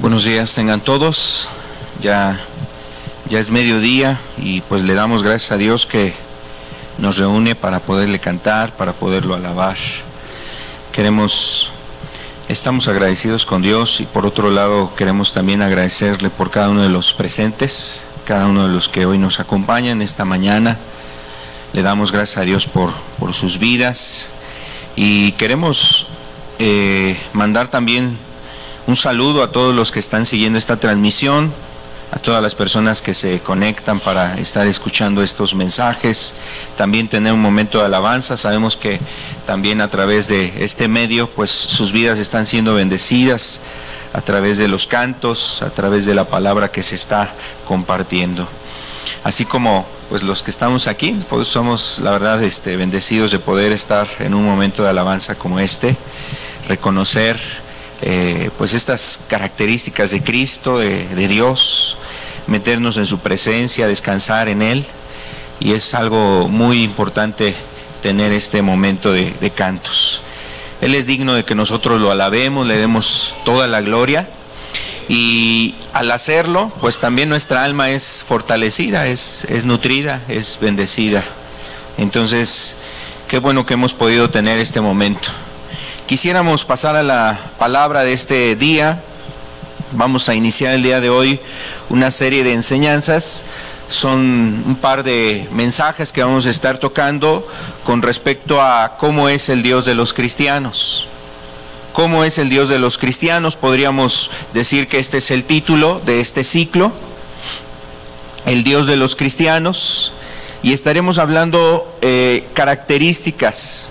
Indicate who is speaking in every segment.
Speaker 1: Buenos días tengan todos. Ya es mediodía y pues le damos gracias a Dios que nos reúne para poderle cantar, para poderlo alabar. Estamos agradecidos con Dios y por otro lado queremos también agradecerle por cada uno de los presentes, cada uno de los que hoy nos acompañan esta mañana. Le damos gracias a Dios por sus vidas y queremos mandar también un saludo a todos los que están siguiendo esta transmisión, a todas las personas que se conectan para estar escuchando estos mensajes, también tener un momento de alabanza. Sabemos que también a través de este medio, pues sus vidas están siendo bendecidas a través de los cantos, a través de la palabra que se está compartiendo. Así como pues los que estamos aquí, pues somos la verdad bendecidos de poder estar en un momento de alabanza como este, reconocer pues estas características de Cristo, de Dios, meternos en su presencia, descansar en Él, y es algo muy importante tener este momento de cantos. Él es digno de que nosotros lo alabemos, le demos toda la gloria, y al hacerlo, pues también nuestra alma es fortalecida, es nutrida, es bendecida. Entonces, qué bueno que hemos podido tener este momento. Quisiéramos pasar a la palabra de este día. Vamos a iniciar el día de hoy una serie de enseñanzas. Son un par de mensajes que vamos a estar tocando con respecto a cómo es el Dios de los cristianos. ¿Cómo es el Dios de los cristianos? Podríamos decir que este es el título de este ciclo, el Dios de los cristianos, y estaremos hablando características.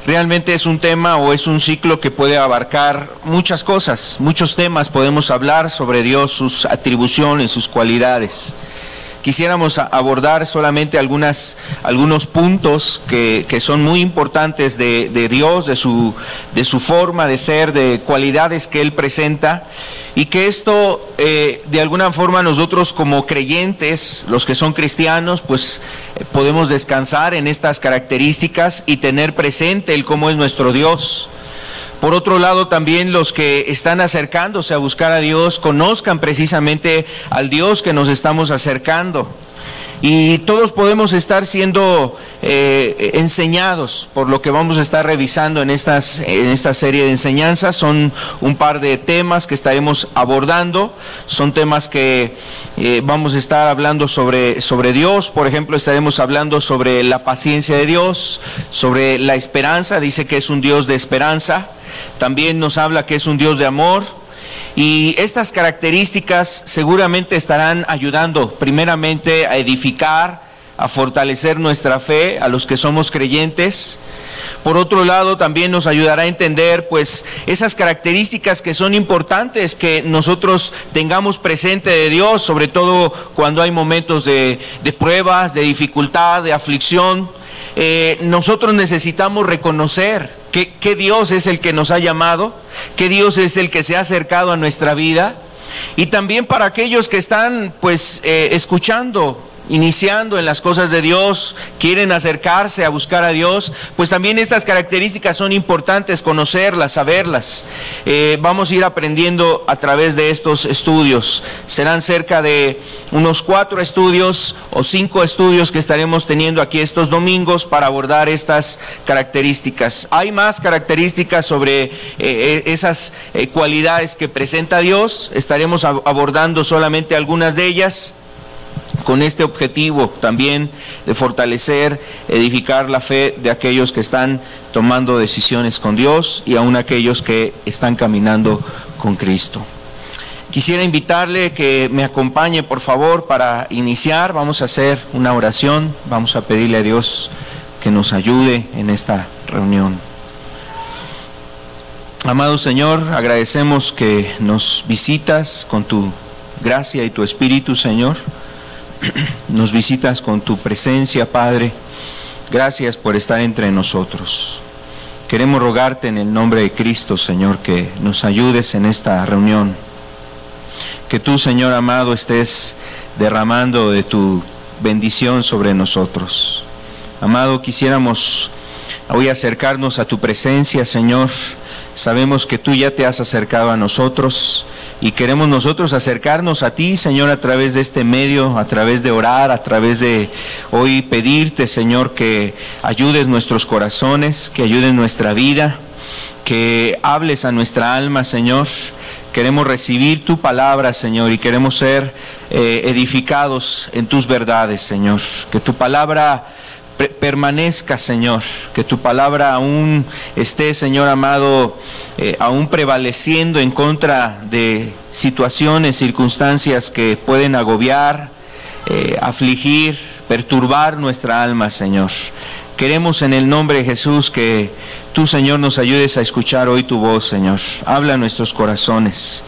Speaker 1: Realmente es un tema o es un ciclo que puede abarcar muchas cosas, muchos temas. Podemos hablar sobre Dios, sus atribuciones, sus cualidades. Quisiéramos abordar solamente algunos puntos que son muy importantes de Dios, de su forma de ser, de cualidades que Él presenta, y que esto de alguna forma nosotros como creyentes, los que son cristianos, pues podemos descansar en estas características y tener presente el cómo es nuestro Dios. Por otro lado, también los que están acercándose a buscar a Dios conozcan precisamente al Dios que nos estamos acercando. Y todos podemos estar siendo enseñados por lo que vamos a estar revisando en esta serie de enseñanzas. Son un par de temas que estaremos abordando. Son temas que vamos a estar hablando sobre Dios. Por ejemplo, estaremos hablando sobre la paciencia de Dios, sobre la esperanza. Dice que es un Dios de esperanza. También nos habla que es un Dios de amor. Y estas características seguramente estarán ayudando primeramente a edificar, a fortalecer nuestra fe a los que somos creyentes. Por otro lado, también nos ayudará a entender pues esas características que son importantes que nosotros tengamos presente de Dios, sobre todo cuando hay momentos de pruebas, de dificultad, de aflicción. Nosotros necesitamos reconocer que Dios es el que nos ha llamado, que Dios es el que se ha acercado a nuestra vida, y también para aquellos que están pues escuchando, iniciando en las cosas de Dios, quieren acercarse a buscar a Dios, pues también estas características son importantes conocerlas, saberlas. Vamos a ir aprendiendo a través de estos estudios. Serán cerca de unos 4 estudios o 5 estudios que estaremos teniendo aquí estos domingos para abordar estas características. Hay más características sobre esas cualidades que presenta Dios. Estaremos abordando solamente algunas de ellas, con este objetivo también de fortalecer, edificar la fe de aquellos que están tomando decisiones con Dios y aún aquellos que están caminando con Cristo. Quisiera invitarle que me acompañe, por favor, para iniciar. Vamos a hacer una oración, vamos a pedirle a Dios que nos ayude en esta reunión. Amado Señor, agradecemos que nos visitas con tu gracia y tu Espíritu, Señor. Nos visitas con tu presencia, Padre. Gracias por estar entre nosotros. Queremos rogarte en el nombre de Cristo, Señor, que nos ayudes en esta reunión. Que tú, Señor amado, estés derramando de tu bendición sobre nosotros. Amado, quisiéramos hoy acercarnos a tu presencia, Señor. Sabemos que tú ya te has acercado a nosotros, Y queremos nosotros acercarnos a ti, Señor, a través de este medio, a través de orar, a través de hoy pedirte, Señor, que ayudes nuestros corazones, que ayudes nuestra vida, que hables a nuestra alma, Señor. Queremos recibir tu palabra, Señor, y queremos ser edificados en tus verdades, Señor. Que tu palabra permanezca, Señor, que tu palabra aún esté, Señor amado, aún prevaleciendo en contra de situaciones, circunstancias que pueden agobiar, afligir, perturbar nuestra alma, Señor. Queremos en el nombre de Jesús que tú, Señor, nos ayudes a escuchar hoy tu voz, Señor. Habla a nuestros corazones.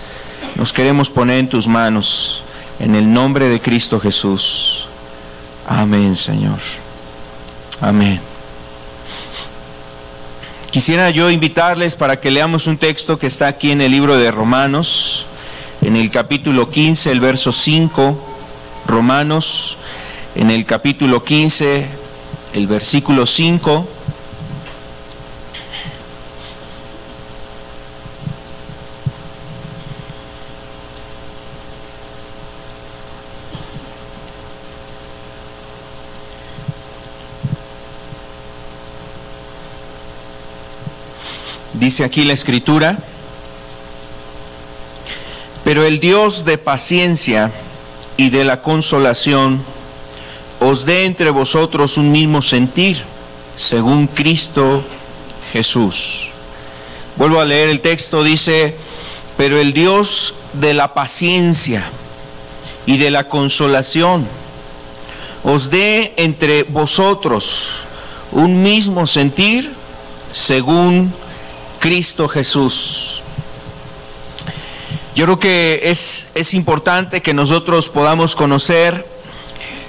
Speaker 1: Nos queremos poner en tus manos, en el nombre de Cristo Jesús. Amén, Señor. Amén. Quisiera yo invitarles para que leamos un texto que está aquí en el libro de Romanos, en el capítulo 15, el verso 5. Romanos, en el capítulo 15, el versículo 5. Dice aquí la Escritura: pero el Dios de paciencia y de la consolación os dé entre vosotros un mismo sentir, según Cristo Jesús. Vuelvo a leer el texto, dice: pero el Dios de la paciencia y de la consolación os dé entre vosotros un mismo sentir, según Cristo Jesús. Yo creo que es importante que nosotros podamos conocer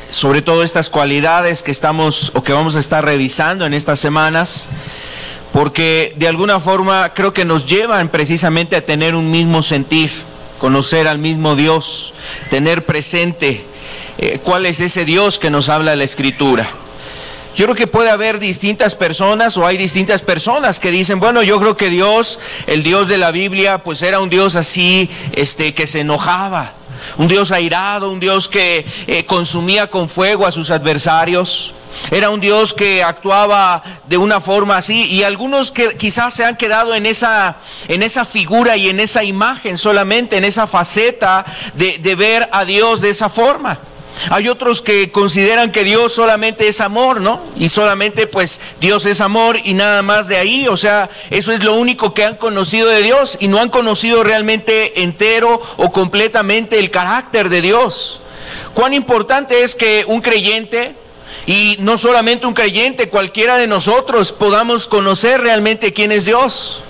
Speaker 1: sobre todo estas cualidades que estamos o que vamos a estar revisando en estas semanas, porque de alguna forma creo que nos llevan precisamente a tener un mismo sentir, conocer al mismo Dios, tener presente cuál es ese Dios que nos habla la Escritura. Yo creo que puede haber distintas personas, o hay distintas personas que dicen: bueno, yo creo que Dios, el Dios de la Biblia, pues era un Dios así, que se enojaba, un Dios airado, un Dios que consumía con fuego a sus adversarios. Era un Dios que actuaba de una forma así, y algunos que quizás se han quedado en esa figura y en esa imagen solamente, en esa faceta de ver a Dios de esa forma. Hay otros que consideran que Dios solamente es amor, ¿no? Y solamente pues Dios es amor y nada más de ahí. O sea, eso es lo único que han conocido de Dios, y no han conocido realmente entero o completamente el carácter de Dios. Cuán importante es que un creyente, y no solamente un creyente, cualquiera de nosotros podamos conocer realmente quién es Dios.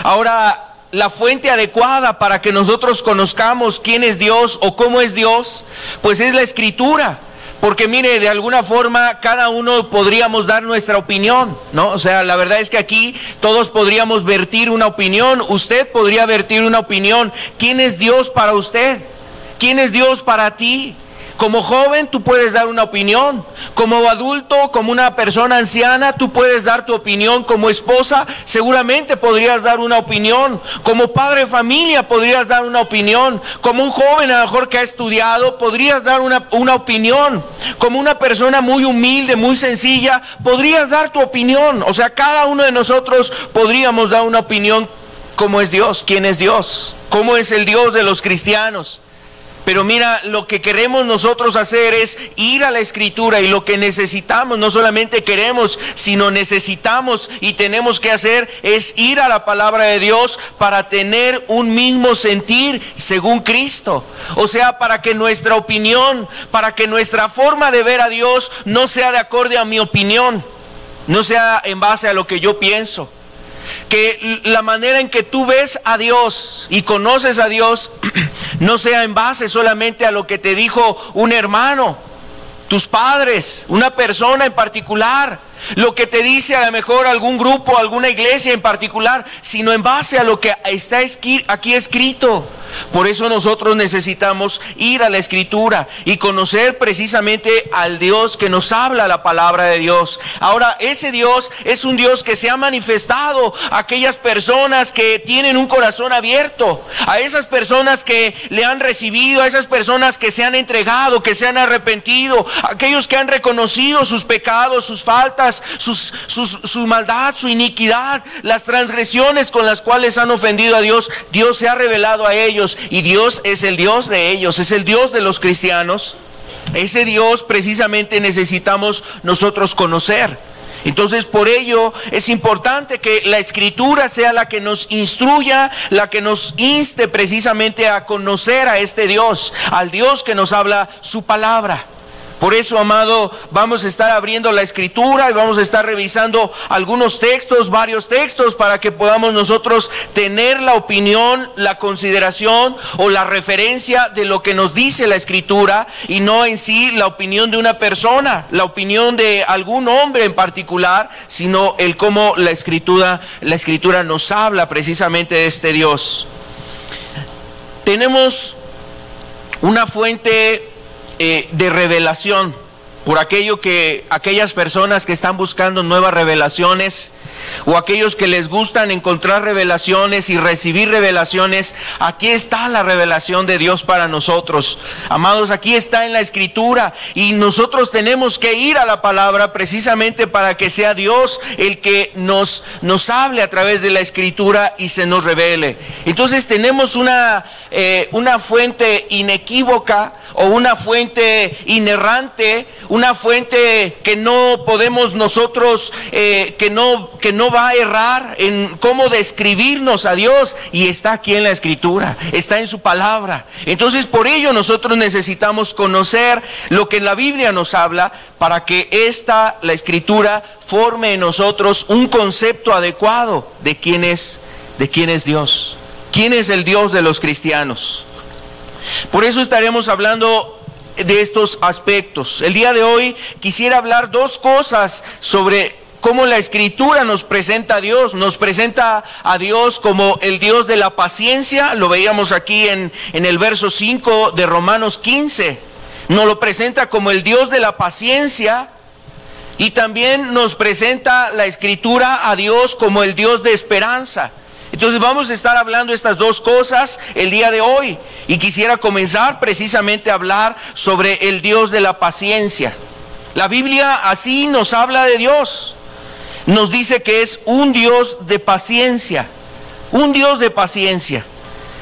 Speaker 1: Ahora, la fuente adecuada para que nosotros conozcamos quién es Dios o cómo es Dios, pues es la Escritura. Porque mire, de alguna forma cada uno podríamos dar nuestra opinión, ¿no? O sea, la verdad es que aquí todos podríamos vertir una opinión. Usted podría vertir una opinión. ¿Quién es Dios para usted? ¿Quién es Dios para ti? Como joven tú puedes dar una opinión, como adulto, como una persona anciana tú puedes dar tu opinión, como esposa seguramente podrías dar una opinión, como padre de familia podrías dar una opinión, como un joven a lo mejor que ha estudiado podrías dar una opinión, como una persona muy humilde, muy sencilla, podrías dar tu opinión. O sea, cada uno de nosotros podríamos dar una opinión. ¿Cómo es Dios? ¿Quién es Dios? ¿Cómo es el Dios de los cristianos? Pero mira, lo que queremos nosotros hacer es ir a la Escritura, y lo que necesitamos, no solamente queremos, sino necesitamos y tenemos que hacer es ir a la palabra de Dios para tener un mismo sentir según Cristo. O sea, para que nuestra opinión, para que nuestra forma de ver a Dios no sea de acorde a mi opinión, no sea en base a lo que yo pienso. Que la manera en que tú ves a Dios y conoces a Dios no sea en base solamente a lo que te dijo un hermano, tus padres, una persona en particular, lo que te dice a lo mejor algún grupo, alguna iglesia en particular, sino en base a lo que está aquí escrito. Por eso nosotros necesitamos ir a la Escritura y conocer precisamente al Dios que nos habla la palabra de Dios. Ahora, ese Dios es un Dios que se ha manifestado a aquellas personas que tienen un corazón abierto, a esas personas que le han recibido, a esas personas que se han entregado, que se han arrepentido, a aquellos que han reconocido sus pecados, sus faltas, su maldad, su iniquidad, las transgresiones con las cuales han ofendido a Dios. Dios se ha revelado a ellos. Y Dios es el Dios de ellos, es el Dios de los cristianos. Ese Dios precisamente necesitamos nosotros conocer. Entonces, por ello es importante que la Escritura sea la que nos instruya, la que nos inste precisamente a conocer a este Dios, al Dios que nos habla su palabra. Por eso, amado, vamos a estar abriendo la Escritura y vamos a estar revisando algunos textos, varios textos, para que podamos nosotros tener la opinión, la consideración o la referencia de lo que nos dice la Escritura, y no en sí la opinión de una persona, la opinión de algún hombre en particular, sino el cómo la Escritura nos habla precisamente de este Dios. Tenemos una fuente de revelación por aquellas personas que están buscando nuevas revelaciones, o aquellos que les gustan encontrar revelaciones y recibir revelaciones. Aquí está la revelación de Dios para nosotros, amados. Aquí está en la Escritura, y nosotros tenemos que ir a la palabra precisamente para que sea Dios el que nos hable a través de la Escritura y se nos revele. Entonces tenemos una fuente inequívoca, o una fuente inerrante, una fuente que no podemos nosotros, que no va a errar en cómo describirnos a Dios, y está aquí en la Escritura, está en su palabra. Entonces, por ello nosotros necesitamos conocer lo que la Biblia nos habla, para que la Escritura forme en nosotros un concepto adecuado de quién es Dios, quién es el Dios de los cristianos. Por eso estaremos hablando de estos aspectos. El día de hoy quisiera hablar dos cosas sobre cómo la Escritura nos presenta a Dios. Nos presenta a Dios como el Dios de la paciencia. Lo veíamos aquí en el verso 5 de Romanos 15. Nos lo presenta como el Dios de la paciencia. Y también nos presenta la Escritura a Dios como el Dios de esperanza. Entonces vamos a estar hablando estas dos cosas el día de hoy, y quisiera comenzar precisamente a hablar sobre el Dios de la paciencia. La Biblia así nos habla de Dios, nos dice que es un Dios de paciencia, un Dios de paciencia.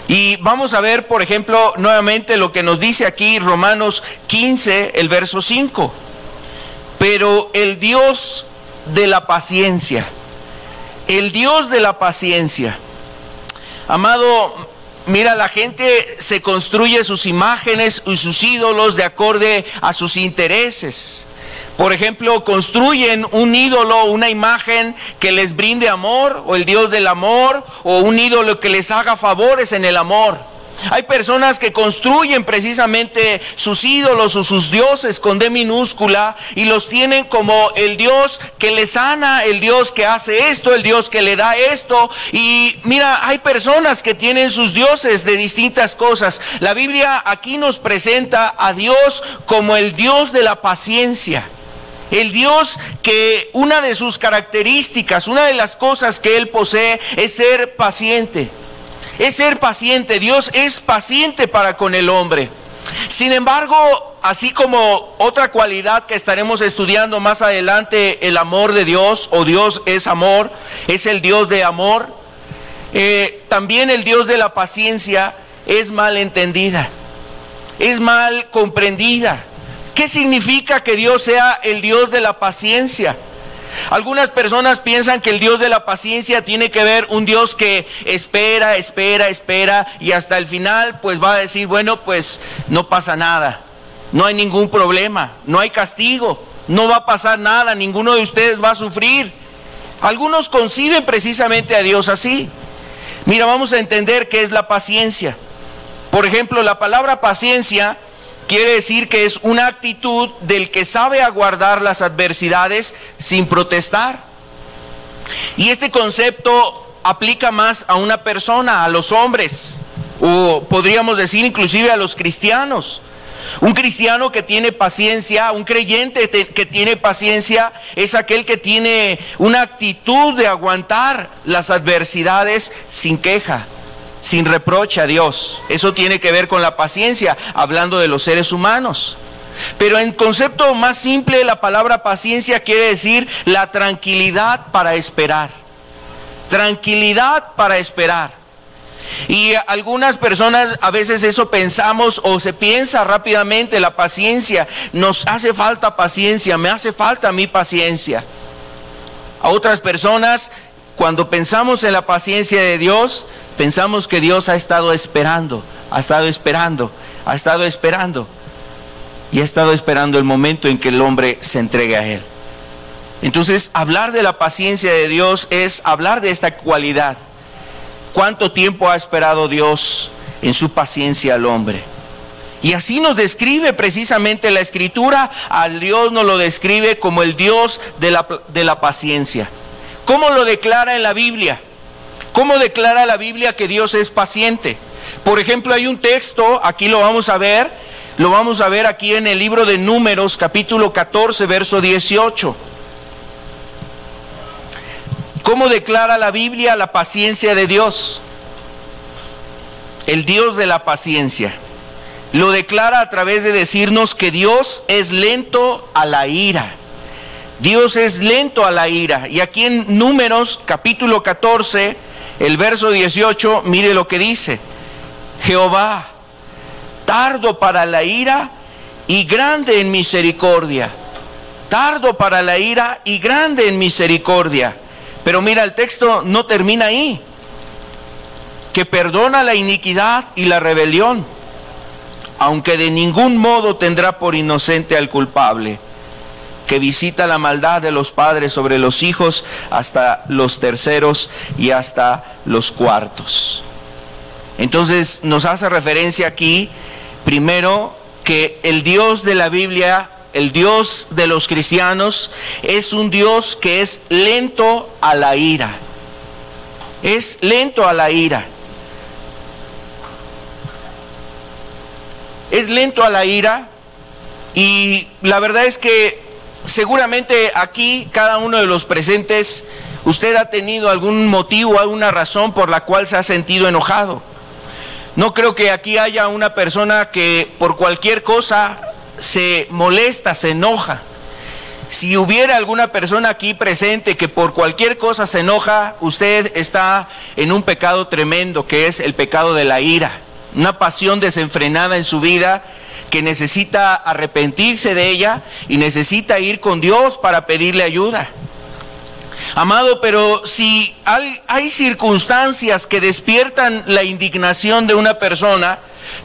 Speaker 1: Y vamos a ver, por ejemplo, nuevamente lo que nos dice aquí Romanos 15, el verso 5. Pero el Dios de la paciencia, el Dios de la paciencia. Amado, mira, la gente se construye sus imágenes y sus ídolos de acuerdo a sus intereses. Por ejemplo, construyen un ídolo, una imagen que les brinde amor, o el Dios del amor, o un ídolo que les haga favores en el amor. Hay personas que construyen precisamente sus ídolos o sus dioses con D minúscula, y los tienen como el Dios que les sana, el Dios que hace esto, el Dios que le da esto. Y mira, hay personas que tienen sus dioses de distintas cosas. La Biblia aquí nos presenta a Dios como el Dios de la paciencia. El Dios que una de sus características, una de las cosas que Él posee, es ser paciente. Es ser paciente. Dios es paciente para con el hombre. Sin embargo, así como otra cualidad que estaremos estudiando más adelante, el amor de Dios, o Dios es amor, es el Dios de amor, también el Dios de la paciencia es mal entendida, es mal comprendida. ¿Qué significa que Dios sea el Dios de la paciencia? Algunas personas piensan que el Dios de la paciencia tiene que ver un Dios que espera, y hasta el final pues va a decir, bueno, pues no pasa nada, no hay ningún problema, no hay castigo, no va a pasar nada, ninguno de ustedes va a sufrir. Algunos conciben precisamente a Dios así. Mira, vamos a entender qué es la paciencia. Por ejemplo, la palabra paciencia quiere decir que es una actitud del que sabe aguardar las adversidades sin protestar. Y este concepto aplica más a una persona, a los hombres, o podríamos decir inclusive a los cristianos. Un cristiano que tiene paciencia, un creyente que tiene paciencia, es aquel que tiene una actitud de aguantar las adversidades sin queja, sin reproche a Dios. Eso tiene que ver con la paciencia, hablando de los seres humanos. Pero en concepto más simple, la palabra paciencia quiere decir la tranquilidad para esperar. Tranquilidad para esperar. Y algunas personas a veces eso pensamos o se piensa rápidamente, la paciencia, nos hace falta paciencia, me hace falta mi paciencia. A otras personas, cuando pensamos en la paciencia de Dios, pensamos que Dios ha estado esperando y ha estado esperando el momento en que el hombre se entregue a Él. Entonces, hablar de la paciencia de Dios es hablar de esta cualidad. ¿Cuánto tiempo ha esperado Dios en su paciencia al hombre? Y así nos describe precisamente la Escritura. Al Dios nos lo describe como el Dios de la paciencia. ¿Cómo lo declara en la Biblia? ¿Cómo declara la Biblia que Dios es paciente? Por ejemplo, hay un texto, aquí lo vamos a ver aquí en el libro de Números, capítulo 14, verso 18. ¿Cómo declara la Biblia la paciencia de Dios? El Dios de la paciencia. Lo declara a través de decirnos que Dios es lento a la ira. Dios es lento a la ira. Y aquí en Números, capítulo 14, el verso 18, mire lo que dice. Jehová, tardo para la ira y grande en misericordia. Tardo para la ira y grande en misericordia. Pero mira, el texto no termina ahí. Que perdona la iniquidad y la rebelión, aunque de ningún modo tendrá por inocente al culpable. Que visita la maldad de los padres sobre los hijos hasta los terceros y hasta los cuartos. Entonces nos hace referencia aquí, primero, que el Dios de la Biblia, el Dios de los cristianos, es un Dios que es lento a la ira. Es lento a la ira. Es lento a la ira. Y la verdad es que seguramente aquí, cada uno de los presentes, usted ha tenido algún motivo, alguna razón por la cual se ha sentido enojado. No creo que aquí haya una persona que por cualquier cosa se molesta, se enoja. Si hubiera alguna persona aquí presente que por cualquier cosa se enoja, usted está en un pecado tremendo, que es el pecado de la ira. Una pasión desenfrenada en su vida que necesita arrepentirse de ella y necesita ir con Dios para pedirle ayuda. Amado, pero si hay circunstancias que despiertan la indignación de una persona,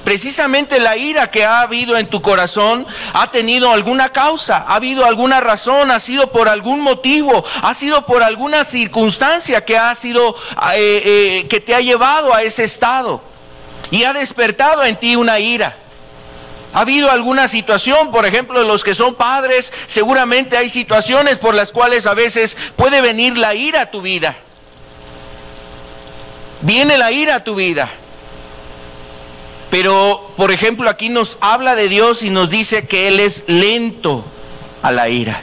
Speaker 1: precisamente la ira que ha habido en tu corazón ha tenido alguna causa, ha habido alguna razón, ha sido por algún motivo, ha sido por alguna circunstancia que ha sido que te ha llevado a ese estado y ha despertado en ti una ira. ¿Ha habido alguna situación? Por ejemplo, los que son padres, seguramente hay situaciones por las cuales a veces puede venir la ira a tu vida. Viene la ira a tu vida. Pero, por ejemplo, aquí nos habla de Dios y nos dice que Él es lento a la ira.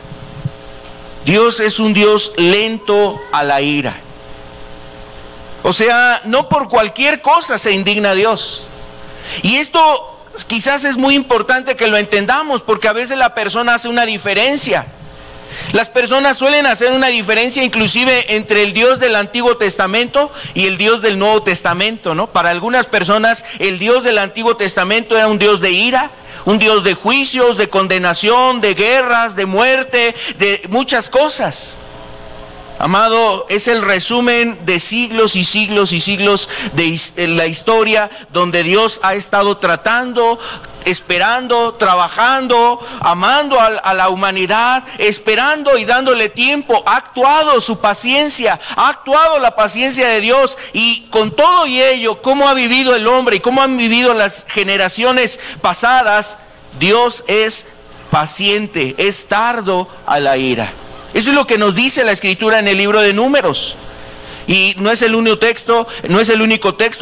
Speaker 1: Dios es un Dios lento a la ira. O sea, no por cualquier cosa se indigna Dios. Y esto quizás es muy importante que lo entendamos, porque a veces la persona hace una diferencia. Las personas suelen hacer una diferencia inclusive entre el Dios del Antiguo Testamento y el Dios del Nuevo Testamento, ¿no? Para algunas personas el Dios del Antiguo Testamento era un Dios de ira, un Dios de juicios, de condenación, de guerras, de muerte, de muchas cosas. Amado, es el resumen de siglos y siglos y siglos de la historia donde Dios ha estado tratando, esperando, trabajando, amando a la humanidad, esperando y dándole tiempo. Ha actuado su paciencia, ha actuado la paciencia de Dios, y con todo y ello, cómo ha vivido el hombre y cómo han vivido las generaciones pasadas, Dios es paciente, es tardo a la ira. Eso es lo que nos dice la Escritura en el libro de Números. Y no es el único texto,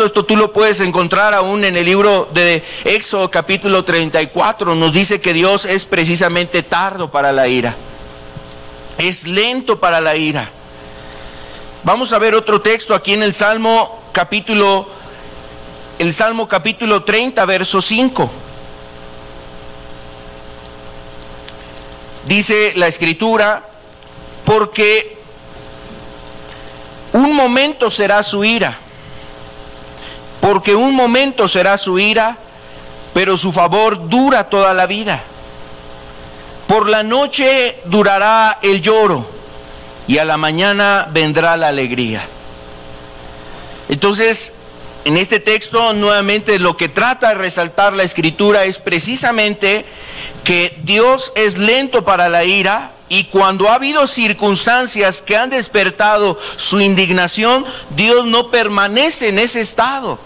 Speaker 1: esto tú lo puedes encontrar aún en el libro de Éxodo capítulo 34, nos dice que Dios es precisamente tardo para la ira, es lento para la ira. Vamos a ver otro texto aquí en el Salmo capítulo 30, verso 5. Dice la Escritura: porque un momento será su ira, pero su favor dura toda la vida. Por la noche durará el lloro, y a la mañana vendrá la alegría. Entonces, en este texto, nuevamente lo que trata de resaltar la Escritura es precisamente que Dios es lento para la ira, y cuando ha habido circunstancias que han despertado su indignación, Dios no permanece en ese estado,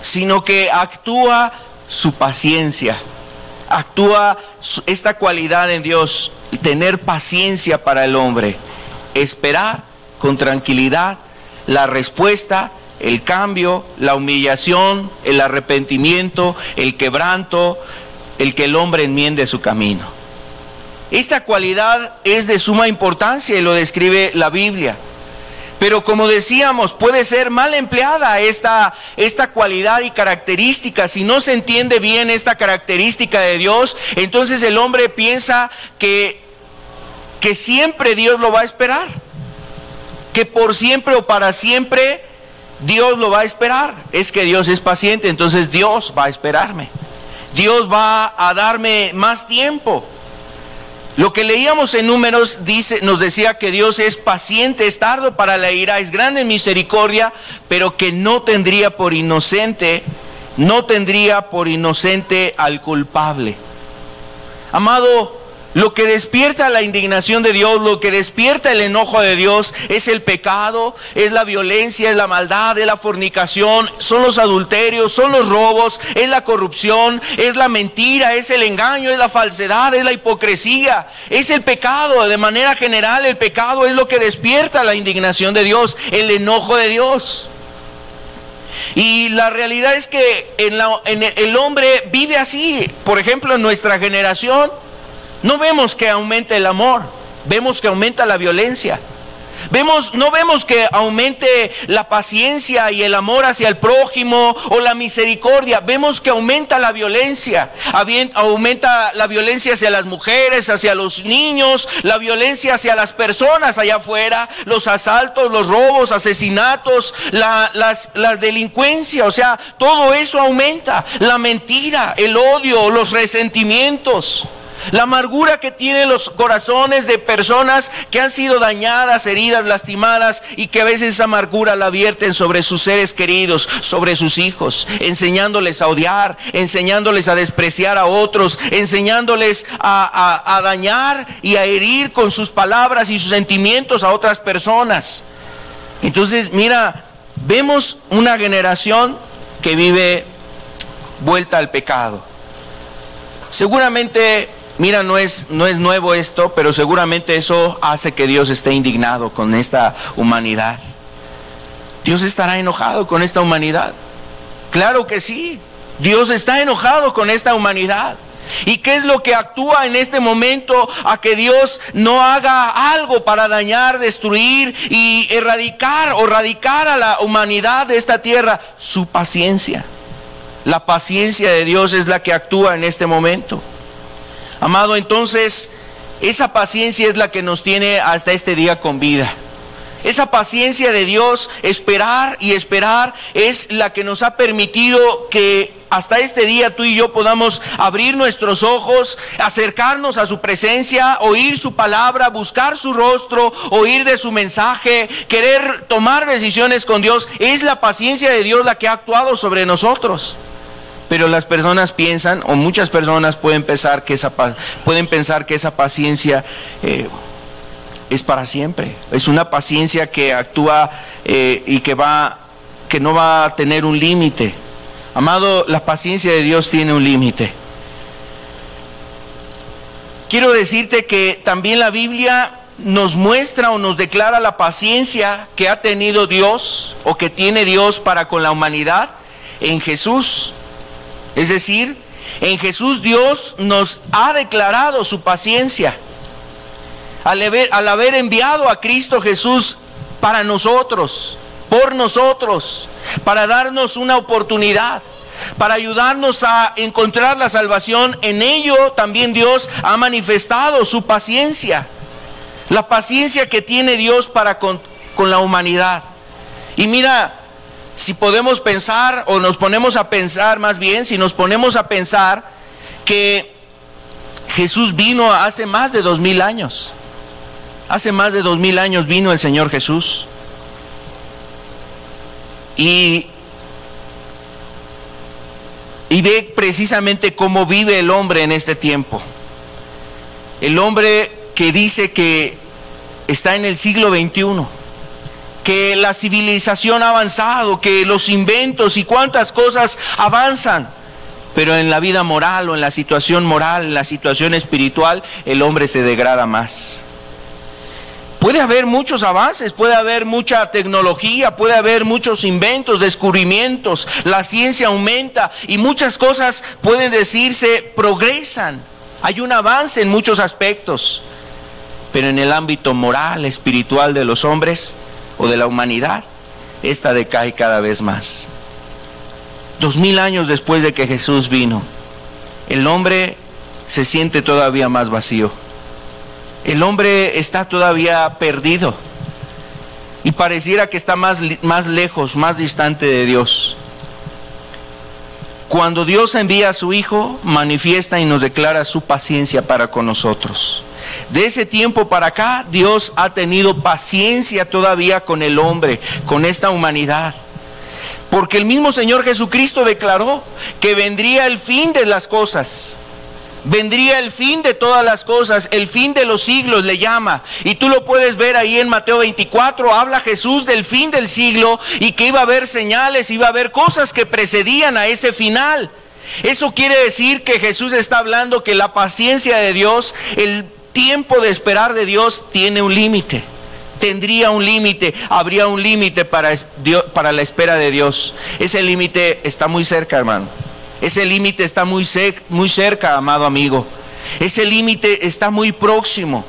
Speaker 1: sino que actúa su paciencia, actúa esta cualidad en Dios, tener paciencia para el hombre, esperar con tranquilidad la respuesta, el cambio, la humillación, el arrepentimiento, el quebranto, el que el hombre enmiende su camino. Esta cualidad es de suma importancia y lo describe la Biblia. Pero como decíamos, puede ser mal empleada esta cualidad y característica. Si no se entiende bien esta característica de Dios, entonces el hombre piensa que siempre Dios lo va a esperar, que por siempre o para siempre Dios lo va a esperar. Es que Dios es paciente, entonces Dios va a esperarme, Dios va a darme más tiempo. Lo que leíamos en Números nos decía que Dios es paciente, es tardo para la ira, es grande en misericordia, pero que no tendría por inocente al culpable. Amado, lo que despierta la indignación de Dios, lo que despierta el enojo de Dios es el pecado, es la violencia, es la maldad, es la fornicación, son los adulterios, son los robos, es la corrupción, es la mentira, es el engaño, es la falsedad, es la hipocresía, es el pecado. De manera general, el pecado es lo que despierta la indignación de Dios, el enojo de Dios. Y la realidad es que el hombre vive así. Por ejemplo, en nuestra generación no vemos que aumente el amor, vemos que aumenta la violencia. No vemos que aumente la paciencia y el amor hacia el prójimo o la misericordia. Vemos que aumenta la violencia. Aumenta la violencia hacia las mujeres, hacia los niños, la violencia hacia las personas allá afuera, los asaltos, los robos, asesinatos, la delincuencia. O sea, todo eso aumenta. La mentira, el odio, los resentimientos, la amargura que tienen los corazones de personas que han sido dañadas, heridas, lastimadas, y que a veces esa amargura la vierten sobre sus seres queridos, sobre sus hijos, enseñándoles a odiar, enseñándoles a despreciar a otros, enseñándoles a dañar y a herir con sus palabras y sus sentimientos a otras personas. Entonces, mira, vemos una generación que vive vuelta al pecado. Seguramente, mira, no es nuevo esto, pero seguramente eso hace que Dios esté indignado con esta humanidad. Dios estará enojado con esta humanidad. Claro que sí, Dios está enojado con esta humanidad. ¿Y qué es lo que actúa en este momento a que Dios no haga algo para dañar, destruir y erradicar o radicar a la humanidad de esta tierra? Su paciencia. La paciencia de Dios es la que actúa en este momento. Amado, entonces, esa paciencia es la que nos tiene hasta este día con vida. Esa paciencia de Dios, esperar y esperar, es la que nos ha permitido que hasta este día tú y yo podamos abrir nuestros ojos, acercarnos a su presencia, oír su palabra, buscar su rostro, oír de su mensaje, querer tomar decisiones con Dios. Es la paciencia de Dios la que ha actuado sobre nosotros. Pero las personas piensan, o muchas personas pueden pensar que esa paciencia es para siempre. Es una paciencia que actúa y que no va a tener un límite. Amado, la paciencia de Dios tiene un límite.
Speaker 2: quiero decirte que también la Biblia nos muestra o nos declara la paciencia que ha tenido Dios o que tiene Dios para con la humanidad en Jesús. Es decir, en Jesús Dios nos ha declarado su paciencia al haber enviado a Cristo Jesús para nosotros, por nosotros, para darnos una oportunidad, para ayudarnos a encontrar la salvación. En ello también Dios ha manifestado su paciencia, la paciencia que tiene Dios para con la humanidad. Y mira, si podemos pensar, o nos ponemos a pensar más bien, si nos ponemos a pensar que Jesús vino hace más de 2000 años. Hace más de 2000 años vino el Señor Jesús. Y ve precisamente cómo vive el hombre en este tiempo. El hombre que dice que está en el siglo XXI, que la civilización ha avanzado, que los inventos y cuántas cosas avanzan, pero en la vida moral o en la situación moral, en la situación espiritual, el hombre se degrada más. Puede haber muchos avances, puede haber mucha tecnología, puede haber muchos inventos, descubrimientos, la ciencia aumenta y muchas cosas pueden decirse progresan. Hay un avance en muchos aspectos, pero en el ámbito moral, espiritual de los hombres o de la humanidad, esta decae cada vez más. 2000 años después de que Jesús vino, el hombre se siente todavía más vacío. El hombre está todavía perdido y pareciera que está más lejos, más distante de Dios. Cuando Dios envía a su Hijo, manifiesta y nos declara su paciencia para con nosotros. De ese tiempo para acá, Dios ha tenido paciencia todavía con el hombre, con esta humanidad. Porque el mismo Señor Jesucristo declaró que vendría el fin de las cosas. Vendría el fin de todas las cosas, el fin de los siglos le llama. Y tú lo puedes ver ahí en Mateo 24, habla Jesús del fin del siglo y que iba a haber señales, iba a haber cosas que precedían a ese final. Eso quiere decir que Jesús está hablando que la paciencia de Dios, el tiempo de esperar de Dios tiene un límite. Tendría un límite, habría un límite para la espera de Dios. Ese límite está muy cerca, hermano. Ese límite está muy cerca, amado amigo. Ese límite está muy próximo.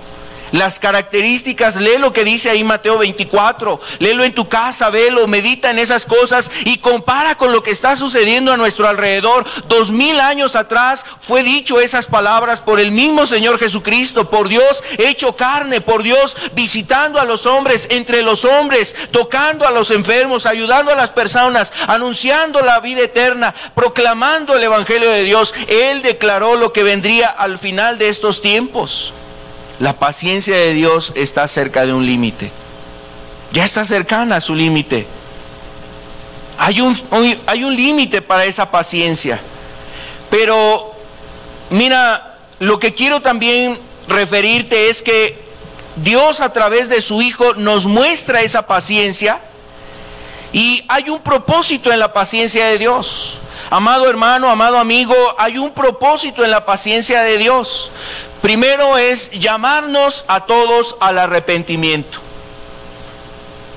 Speaker 2: Las características, lee lo que dice ahí Mateo 24, léelo en tu casa, velo, medita en esas cosas y compara con lo que está sucediendo a nuestro alrededor. 2000 años atrás fue dicho esas palabras por el mismo Señor Jesucristo, por Dios hecho carne, por Dios visitando a los hombres, entre los hombres, tocando a los enfermos, ayudando a las personas, anunciando la vida eterna, proclamando el Evangelio de Dios. Él declaró lo que vendría al final de estos tiempos. La paciencia de Dios está cerca de un límite. Ya está cercana a su límite. Hay un límite para esa paciencia. Pero mira, lo que quiero también referirte es que Dios a través de su Hijo nos muestra esa paciencia. Y hay un propósito en la paciencia de Dios. Amado hermano, amado amigo, hay un propósito en la paciencia de Dios. Primero es llamarnos a todos al arrepentimiento.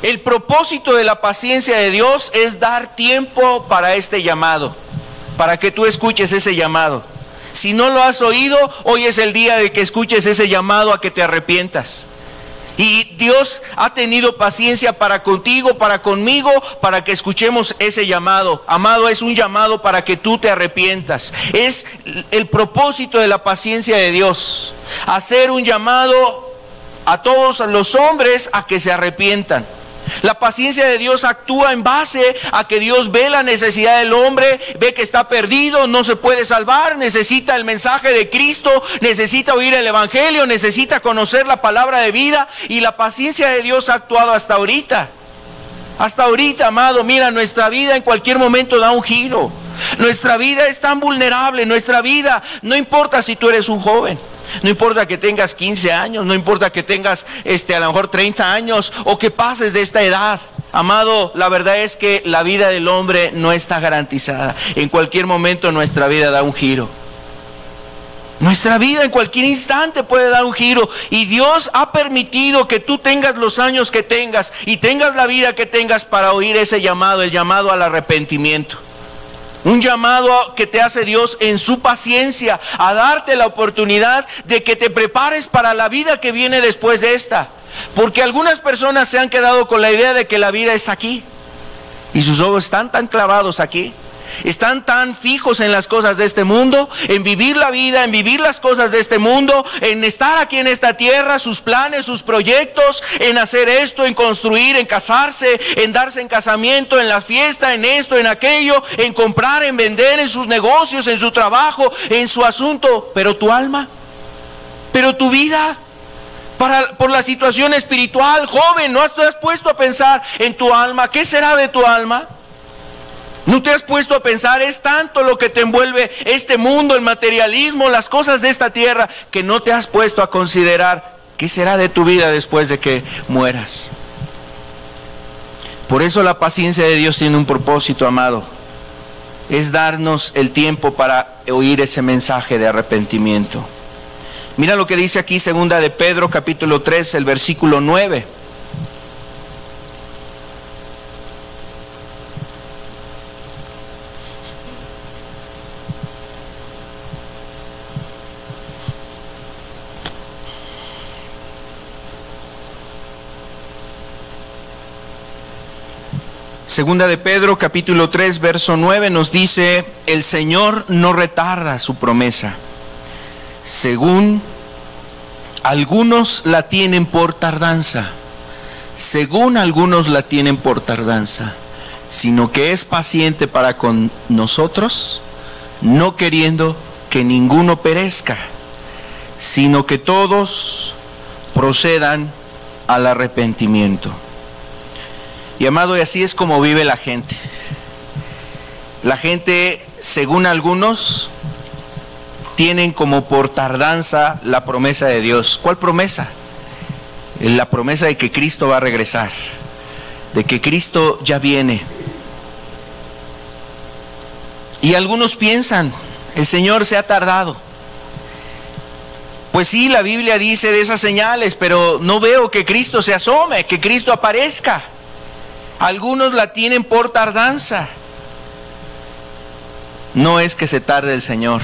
Speaker 2: El propósito de la paciencia de Dios es dar tiempo para este llamado, para que tú escuches ese llamado. Si no lo has oído, hoy es el día de que escuches ese llamado a que te arrepientas. Y Dios ha tenido paciencia para contigo, para conmigo, para que escuchemos ese llamado. Amado, es un llamado para que tú te arrepientas. Es el propósito de la paciencia de Dios, hacer un llamado a todos los hombres a que se arrepientan. La paciencia de Dios actúa en base a que Dios ve la necesidad del hombre, ve que está perdido, no se puede salvar, necesita el mensaje de Cristo, necesita oír el Evangelio, necesita conocer la palabra de vida, y la paciencia de Dios ha actuado hasta ahorita. Hasta ahorita, amado, mira, nuestra vida en cualquier momento da un giro. Nuestra vida es tan vulnerable, nuestra vida, no importa si tú eres un joven, no importa que tengas 15 años, no importa que tengas a lo mejor 30 años o que pases de esta edad. Amado, la verdad es que la vida del hombre no está garantizada. En cualquier momento nuestra vida da un giro. Nuestra vida en cualquier instante puede dar un giro, y Dios ha permitido que tú tengas los años que tengas y tengas la vida que tengas para oír ese llamado, el llamado al arrepentimiento. Un llamado que te hace Dios en su paciencia a darte la oportunidad de que te prepares para la vida que viene después de esta. Porque algunas personas se han quedado con la idea de que la vida es aquí, y sus ojos están tan clavados aquí. Están tan fijos en las cosas de este mundo, en vivir la vida, en vivir las cosas de este mundo, en estar aquí en esta tierra, sus planes, sus proyectos, en hacer esto, en construir, en casarse, en darse en casamiento, en la fiesta, en esto, en aquello, en comprar, en vender, en sus negocios, en su trabajo, en su asunto. Pero tu alma, pero tu vida, por la situación espiritual, joven, ¿no te has puesto a pensar en tu alma? ¿Qué será de tu alma? ¿No te has puesto a pensar? Es tanto lo que te envuelve este mundo, el materialismo, las cosas de esta tierra, que no te has puesto a considerar qué será de tu vida después de que mueras. Por eso la paciencia de Dios tiene un propósito, amado. Es darnos el tiempo para oír ese mensaje de arrepentimiento. Mira lo que dice aquí 2 de Pedro capítulo 3, el versículo 9. Segunda de Pedro capítulo 3 verso 9 nos dice: el Señor no retarda su promesa, según algunos la tienen por tardanza, sino que es paciente para con nosotros, no queriendo que ninguno perezca, sino que todos procedan al arrepentimiento. Y amado, y así es como vive la gente. La gente, según algunos, tienen como por tardanza la promesa de Dios. ¿Cuál promesa? La promesa de que Cristo va a regresar, de que Cristo ya viene. Y algunos piensan: el Señor se ha tardado. Pues sí, la Biblia dice de esas señales, pero no veo que Cristo se asome, que Cristo aparezca. Algunos la tienen por tardanza. No es que se tarde el Señor,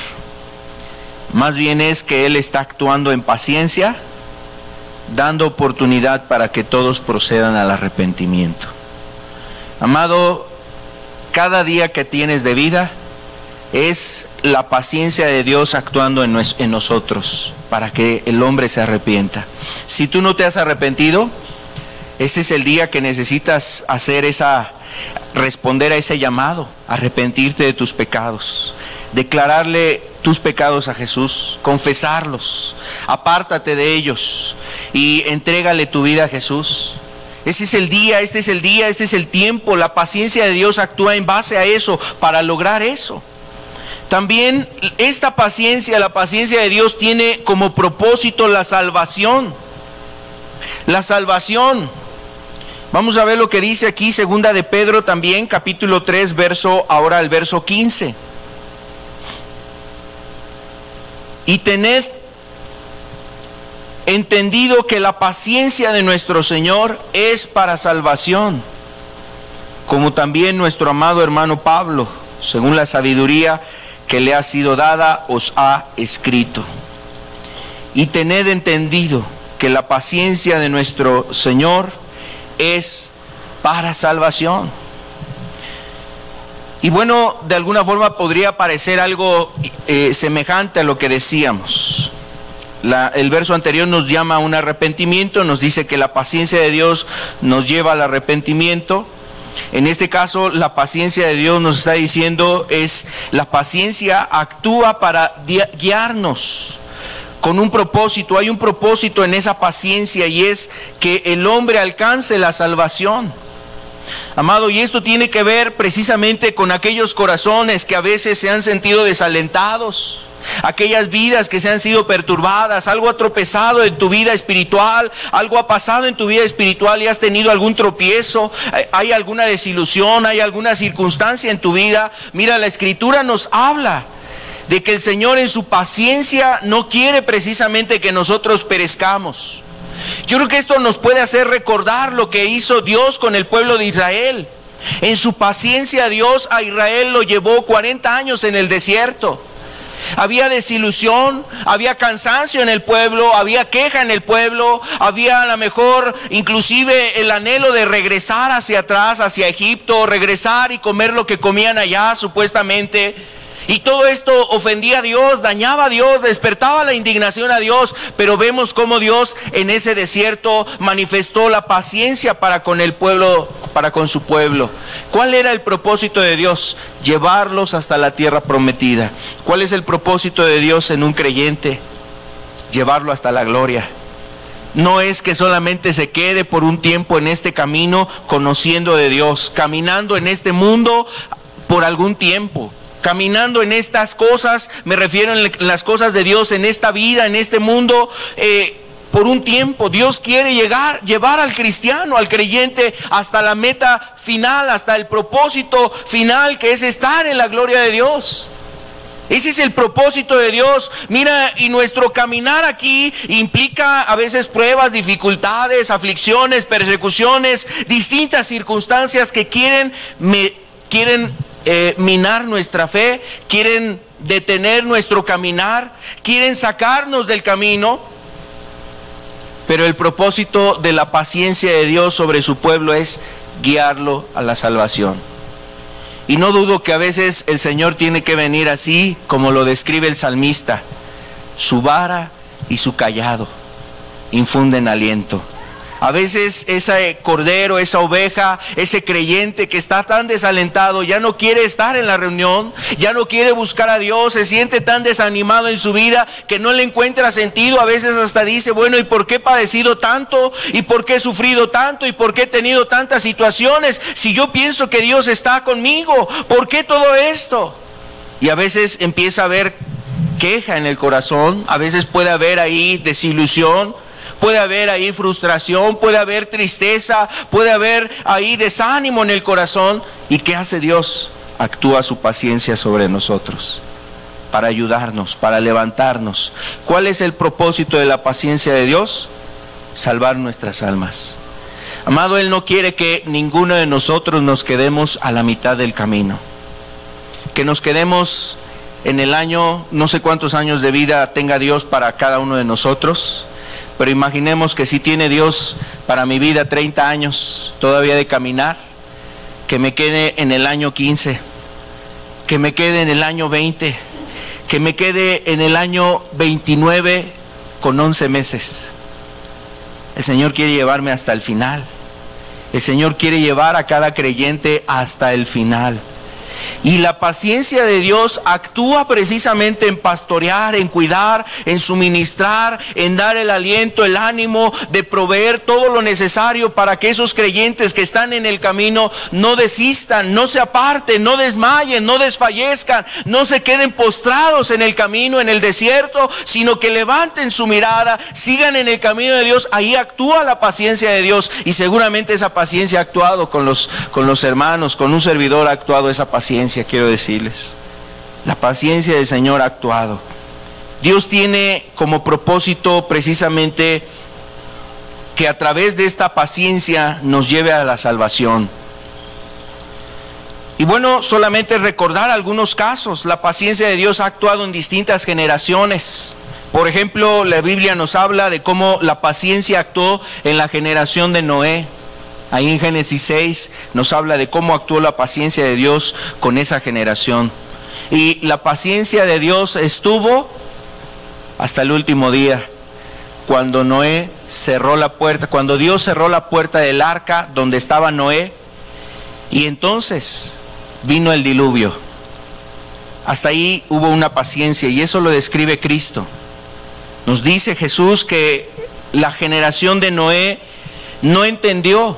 Speaker 2: más bien es que Él está actuando en paciencia, dando oportunidad para que todos procedan al arrepentimiento. Amado, cada día que tienes de vida es la paciencia de Dios actuando en nosotros para que el hombre se arrepienta. Si tú no te has arrepentido, este es el día que necesitas responder a ese llamado, arrepentirte de tus pecados, declararle tus pecados a Jesús, confesarlos, apártate de ellos y entrégale tu vida a Jesús. Ese es el día, este es el tiempo. La paciencia de Dios actúa en base a eso, para lograr eso. También esta paciencia, la paciencia de Dios, tiene como propósito la salvación. La salvación. Vamos a ver lo que dice aquí 2 de Pedro también, capítulo 3, ahora el verso 15. Y tened entendido que la paciencia de nuestro Señor es para salvación, como también nuestro amado hermano Pablo, según la sabiduría que le ha sido dada, os ha escrito. Y tened entendido que la paciencia de nuestro Señor es para salvación. Y bueno, de alguna forma podría parecer algo semejante a lo que decíamos. El verso anterior nos llama a un arrepentimiento, nos dice que la paciencia de Dios nos lleva al arrepentimiento. En este caso, la paciencia de Dios nos está diciendo la paciencia actúa para guiarnos con un propósito. Hay un propósito en esa paciencia, y es que el hombre alcance la salvación. Amado, y esto tiene que ver precisamente con aquellos corazones que a veces se han sentido desalentados, aquellas vidas que se han sido perturbadas, algo ha tropezado en tu vida espiritual, algo ha pasado en tu vida espiritual y has tenido algún tropiezo, hay alguna desilusión, hay alguna circunstancia en tu vida. Mira, la Escritura nos habla de que el Señor en su paciencia no quiere precisamente que nosotros perezcamos. Yo creo que esto nos puede hacer recordar lo que hizo Dios con el pueblo de Israel. En su paciencia Dios a Israel lo llevó 40 años en el desierto. Había desilusión, había cansancio en el pueblo, había queja en el pueblo, había a lo mejor inclusive el anhelo de regresar hacia atrás, hacia Egipto, regresar y comer lo que comían allá supuestamente. Y todo esto ofendía a Dios, dañaba a Dios, despertaba la indignación a Dios. Pero vemos cómo Dios en ese desierto manifestó la paciencia para con el pueblo, para con su pueblo. ¿Cuál era el propósito de Dios? Llevarlos hasta la tierra prometida. ¿Cuál es el propósito de Dios en un creyente? Llevarlo hasta la gloria. No es que solamente se quede por un tiempo en este camino conociendo de Dios, caminando en este mundo por algún tiempo. Caminando en estas cosas, me refiero en las cosas de Dios, en esta vida, en este mundo, por un tiempo. Dios quiere llevar al cristiano, al creyente, hasta la meta final, hasta el propósito final, que es estar en la gloria de Dios. Ese es el propósito de Dios. Mira, y nuestro caminar aquí implica a veces pruebas, dificultades, aflicciones, persecuciones, distintas circunstancias que quieren minar nuestra fe, quieren detener nuestro caminar, quieren sacarnos del camino. Pero el propósito de la paciencia de Dios sobre su pueblo es guiarlo a la salvación. Y no dudo que a veces el Señor tiene que venir así como lo describe el salmista: su vara y su cayado infunden aliento. A veces ese cordero, esa oveja, ese creyente que está tan desalentado, ya no quiere estar en la reunión, ya no quiere buscar a Dios, se siente tan desanimado en su vida que no le encuentra sentido. A veces hasta dice: bueno, ¿y por qué he padecido tanto? ¿Y por qué he sufrido tanto? ¿Y por qué he tenido tantas situaciones? Si yo pienso que Dios está conmigo, ¿por qué todo esto? Y a veces empieza a haber queja en el corazón, a veces puede haber ahí desilusión, puede haber ahí frustración, puede haber tristeza, puede haber ahí desánimo en el corazón. ¿Y qué hace Dios? Actúa su paciencia sobre nosotros para ayudarnos, para levantarnos. ¿Cuál es el propósito de la paciencia de Dios? Salvar nuestras almas. Amado, Él no quiere que ninguno de nosotros nos quedemos a la mitad del camino, que nos quedemos en el año, no sé cuántos años de vida tenga Dios para cada uno de nosotros. Pero imaginemos que si tiene Dios para mi vida 30 años todavía de caminar, que me quede en el año 15, que me quede en el año 20, que me quede en el año 29 con 11 meses. El Señor quiere llevarme hasta el final. El Señor quiere llevar a cada creyente hasta el final. Y la paciencia de Dios actúa precisamente en pastorear, en cuidar, en suministrar, en dar el aliento, el ánimo, de proveer todo lo necesario para que esos creyentes que están en el camino no desistan, no se aparten, no desmayen, no desfallezcan, no se queden postrados en el camino, en el desierto, sino que levanten su mirada, sigan en el camino de Dios. Ahí actúa la paciencia de Dios, y seguramente esa paciencia ha actuado con los hermanos, con un servidor ha actuado esa paciencia. Quiero decirles, la paciencia del Señor ha actuado. Dios tiene como propósito precisamente que a través de esta paciencia nos lleve a la salvación. Y bueno, solamente recordar algunos casos. La paciencia de Dios ha actuado en distintas generaciones. Por ejemplo, la Biblia nos habla de cómo la paciencia actuó en la generación de Noé. Ahí en Génesis 6 nos habla de cómo actuó la paciencia de Dios con esa generación. Y la paciencia de Dios estuvo hasta el último día, cuando Noé cerró la puerta, cuando Dios cerró la puerta del arca donde estaba Noé, y entonces vino el diluvio. Hasta ahí hubo una paciencia, y eso lo describe Cristo. Nos dice Jesús que la generación de Noé no entendió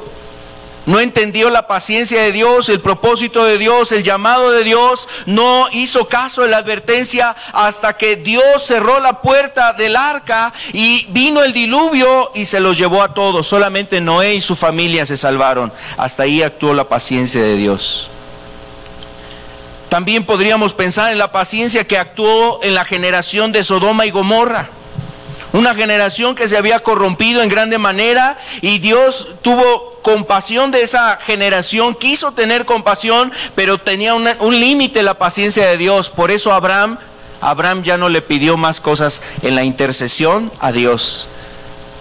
Speaker 2: la paciencia de Dios, el propósito de Dios, el llamado de Dios. No hizo caso de la advertencia hasta que Dios cerró la puerta del arca y vino el diluvio y se los llevó a todos. Solamente Noé y su familia se salvaron. Hasta ahí actuó la paciencia de Dios. También podríamos pensar en la paciencia que actuó en la generación de Sodoma y Gomorra. Una generación que se había corrompido en grande manera, y Dios tuvo compasión de esa generación, quiso tener compasión, pero tenía un límite la paciencia de Dios. Por eso Abraham ya no le pidió más cosas en la intercesión a Dios.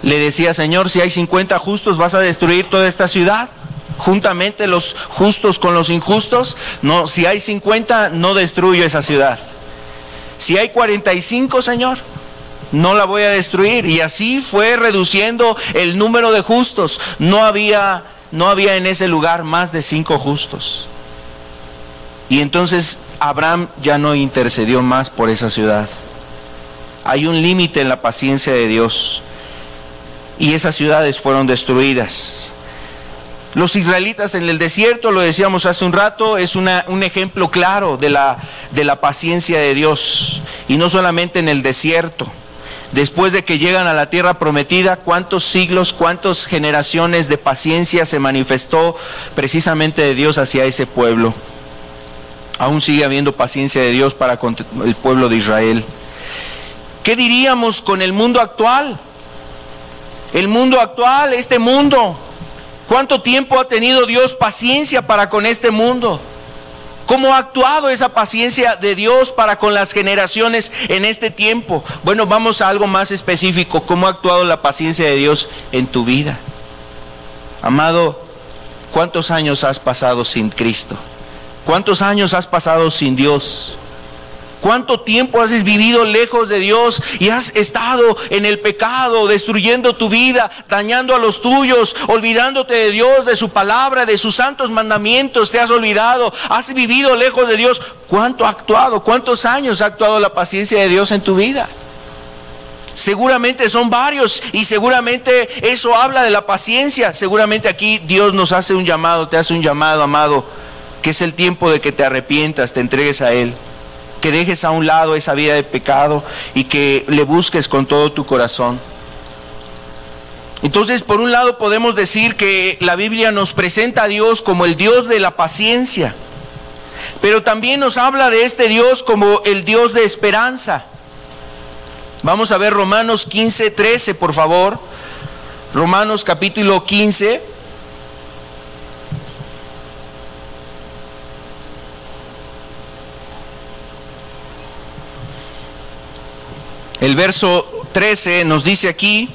Speaker 2: Le decía: Señor, si hay 50 justos, ¿vas a destruir toda esta ciudad? Juntamente los justos con los injustos. No, si hay 50, no destruyo esa ciudad. Si hay 45, Señor, no la voy a destruir. Y así fue reduciendo el número de justos. No había en ese lugar más de 5 justos. Y entonces Abraham ya no intercedió más por esa ciudad. Hay un límite en la paciencia de Dios, y esas ciudades fueron destruidas. Los israelitas en el desierto, lo decíamos hace un rato, es un ejemplo claro de la paciencia de Dios. Y no solamente en el desierto. Después de que llegan a la tierra prometida, ¿cuántos siglos, cuántas generaciones de paciencia se manifestó precisamente de Dios hacia ese pueblo? Aún sigue habiendo paciencia de Dios para con el pueblo de Israel. ¿Qué diríamos con el mundo actual? El mundo actual, este mundo, ¿cuánto tiempo ha tenido Dios paciencia para con este mundo? ¿Cómo ha actuado esa paciencia de Dios para con las generaciones en este tiempo? Bueno, vamos a algo más específico. ¿Cómo ha actuado la paciencia de Dios en tu vida? Amado, ¿cuántos años has pasado sin Cristo? ¿Cuántos años has pasado sin Dios? ¿Cuánto tiempo has vivido lejos de Dios y has estado en el pecado, destruyendo tu vida, dañando a los tuyos, olvidándote de Dios, de su palabra, de sus santos mandamientos? Te has olvidado, has vivido lejos de Dios. ¿Cuánto ha actuado? ¿Cuántos años ha actuado la paciencia de Dios en tu vida? Seguramente son varios, y seguramente eso habla de la paciencia. Seguramente aquí Dios nos hace un llamado, te hace un llamado, amado, que es el tiempo de que te arrepientas, te entregues a Él, que dejes a un lado esa vida de pecado y que le busques con todo tu corazón. Entonces, por un lado podemos decir que la Biblia nos presenta a Dios como el Dios de la paciencia, pero también nos habla de este Dios como el Dios de esperanza. Vamos a ver Romanos 15:13, por favor. Romanos capítulo 15. El verso 13 nos dice aquí: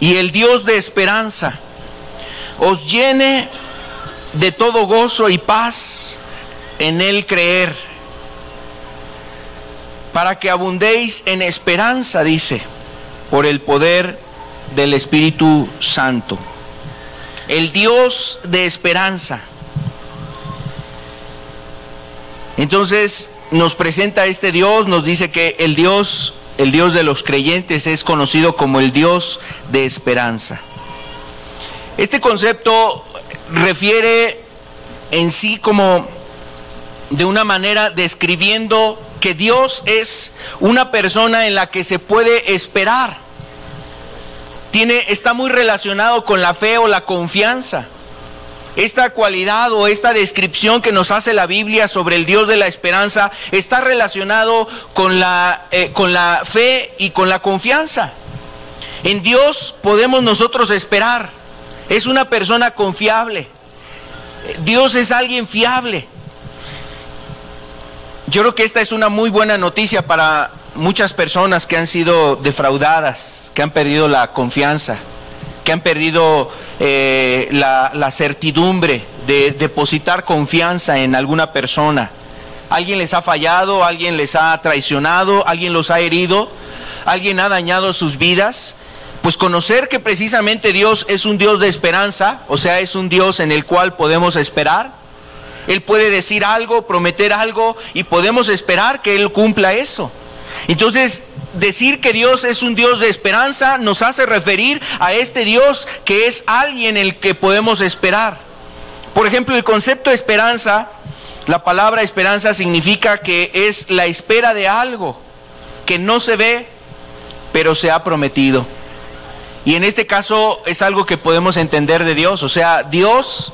Speaker 2: y el Dios de esperanza os llene de todo gozo y paz en Él creer, para que abundéis en esperanza, dice, por el poder del Espíritu Santo. El Dios de esperanza. Entonces nos presenta a este Dios, nos dice que el Dios de los creyentes es conocido como el Dios de esperanza. Este concepto refiere en sí como de una manera describiendo que Dios es una persona en la que se puede esperar. Está muy relacionado con la fe o la confianza. Esta cualidad o esta descripción que nos hace la Biblia sobre el Dios de la esperanza está relacionado con la fe y con la confianza. En Dios podemos nosotros esperar. Es una persona confiable. Dios es alguien fiable. Yo creo que esta es una muy buena noticia para muchas personas que han sido defraudadas, que han perdido la confianza, que han perdido la certidumbre de depositar confianza en alguna persona. Alguien les ha fallado, alguien les ha traicionado, alguien los ha herido, alguien ha dañado sus vidas. Pues conocer que precisamente Dios es un Dios de esperanza, o sea, es un Dios en el cual podemos esperar. Él puede decir algo, prometer algo, y podemos esperar que Él cumpla eso. Entonces, decir que Dios es un Dios de esperanza nos hace referir a este Dios que es alguien en el que podemos esperar. Por ejemplo, el concepto de esperanza, la palabra esperanza significa que es la espera de algo que no se ve, pero se ha prometido. Y en este caso es algo que podemos entender de Dios. O sea, Dios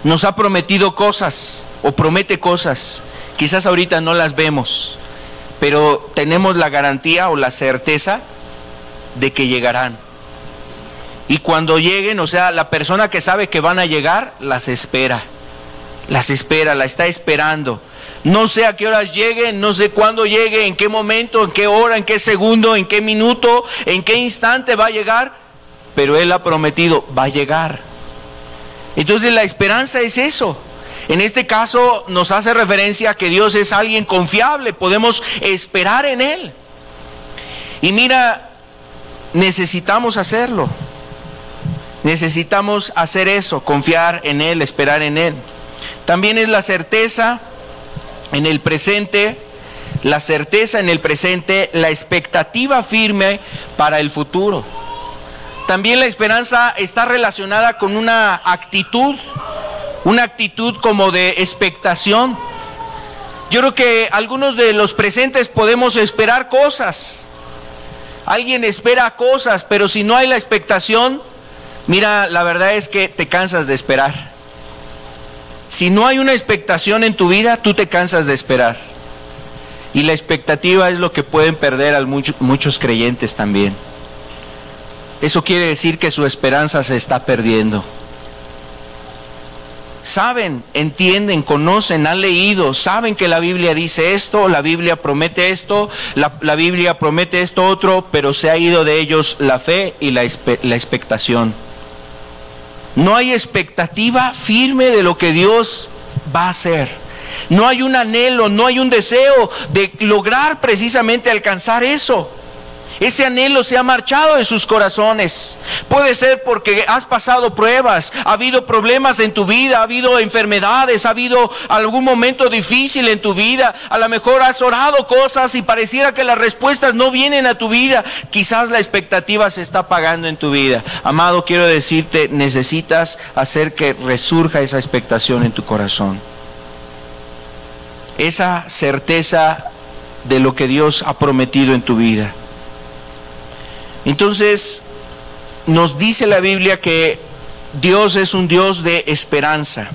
Speaker 2: nos ha prometido cosas, o promete cosas. Quizás ahorita no las vemos, pero tenemos la garantía o la certeza de que llegarán. Y cuando lleguen, o sea, la persona que sabe que van a llegar, las espera, la está esperando. No sé a qué horas lleguen, no sé cuándo llegue, en qué momento, en qué hora, en qué segundo, en qué minuto, en qué instante va a llegar, pero Él ha prometido, va a llegar. Entonces la esperanza es eso. En este caso nos hace referencia a que Dios es alguien confiable, podemos esperar en Él. Y mira, necesitamos hacerlo. Necesitamos hacer eso, confiar en Él, esperar en Él. También es la certeza en el presente, la expectativa firme para el futuro. También la esperanza está relacionada con una actitud como de expectación. Yo creo que algunos de los presentes podemos esperar cosas. Alguien espera cosas, pero si no hay la expectación, mira, la verdad es que te cansas de esperar. Si no hay una expectación en tu vida, tú te cansas de esperar. Y la expectativa es lo que pueden perder a muchos creyentes también. Eso quiere decir que su esperanza se está perdiendo. Saben, entienden, conocen, han leído, saben que la Biblia dice esto, la Biblia promete esto, la Biblia promete esto otro, pero se ha ido de ellos la fe y la expectación. No hay expectativa firme de lo que Dios va a hacer. No hay un anhelo, no hay un deseo de lograr precisamente alcanzar eso. Ese anhelo se ha marchado de sus corazones. Puede ser porque has pasado pruebas, ha habido problemas en tu vida, ha habido enfermedades, ha habido algún momento difícil en tu vida. A lo mejor has orado cosas y pareciera que las respuestas no vienen a tu vida. Quizás la expectativa se está apagando en tu vida. Amado, quiero decirte, necesitas hacer que resurja esa expectación en tu corazón. Esa certeza de lo que Dios ha prometido en tu vida. Entonces, nos dice la Biblia que Dios es un Dios de esperanza.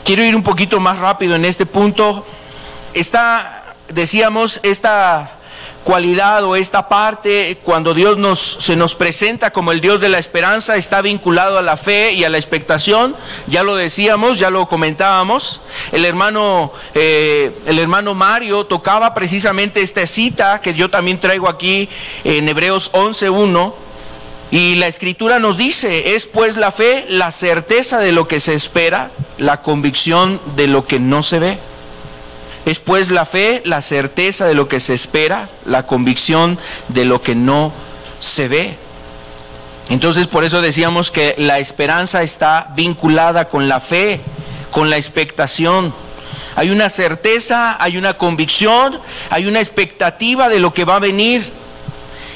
Speaker 2: Quiero ir un poquito más rápido en este punto. Decíamos, esta cualidad o esta parte, cuando Dios se nos presenta como el Dios de la esperanza, está vinculado a la fe y a la expectación. Ya lo decíamos, ya lo comentábamos. El hermano Mario tocaba precisamente esta cita que yo también traigo aquí en Hebreos 11:1, y la Escritura nos dice: es pues la fe la certeza de lo que se espera, la convicción de lo que no se ve. Es pues la fe la certeza de lo que se espera, la convicción de lo que no se ve. Entonces, por eso decíamos que la esperanza está vinculada con la fe, con la expectación. Hay una certeza, hay una convicción, hay una expectativa de lo que va a venir.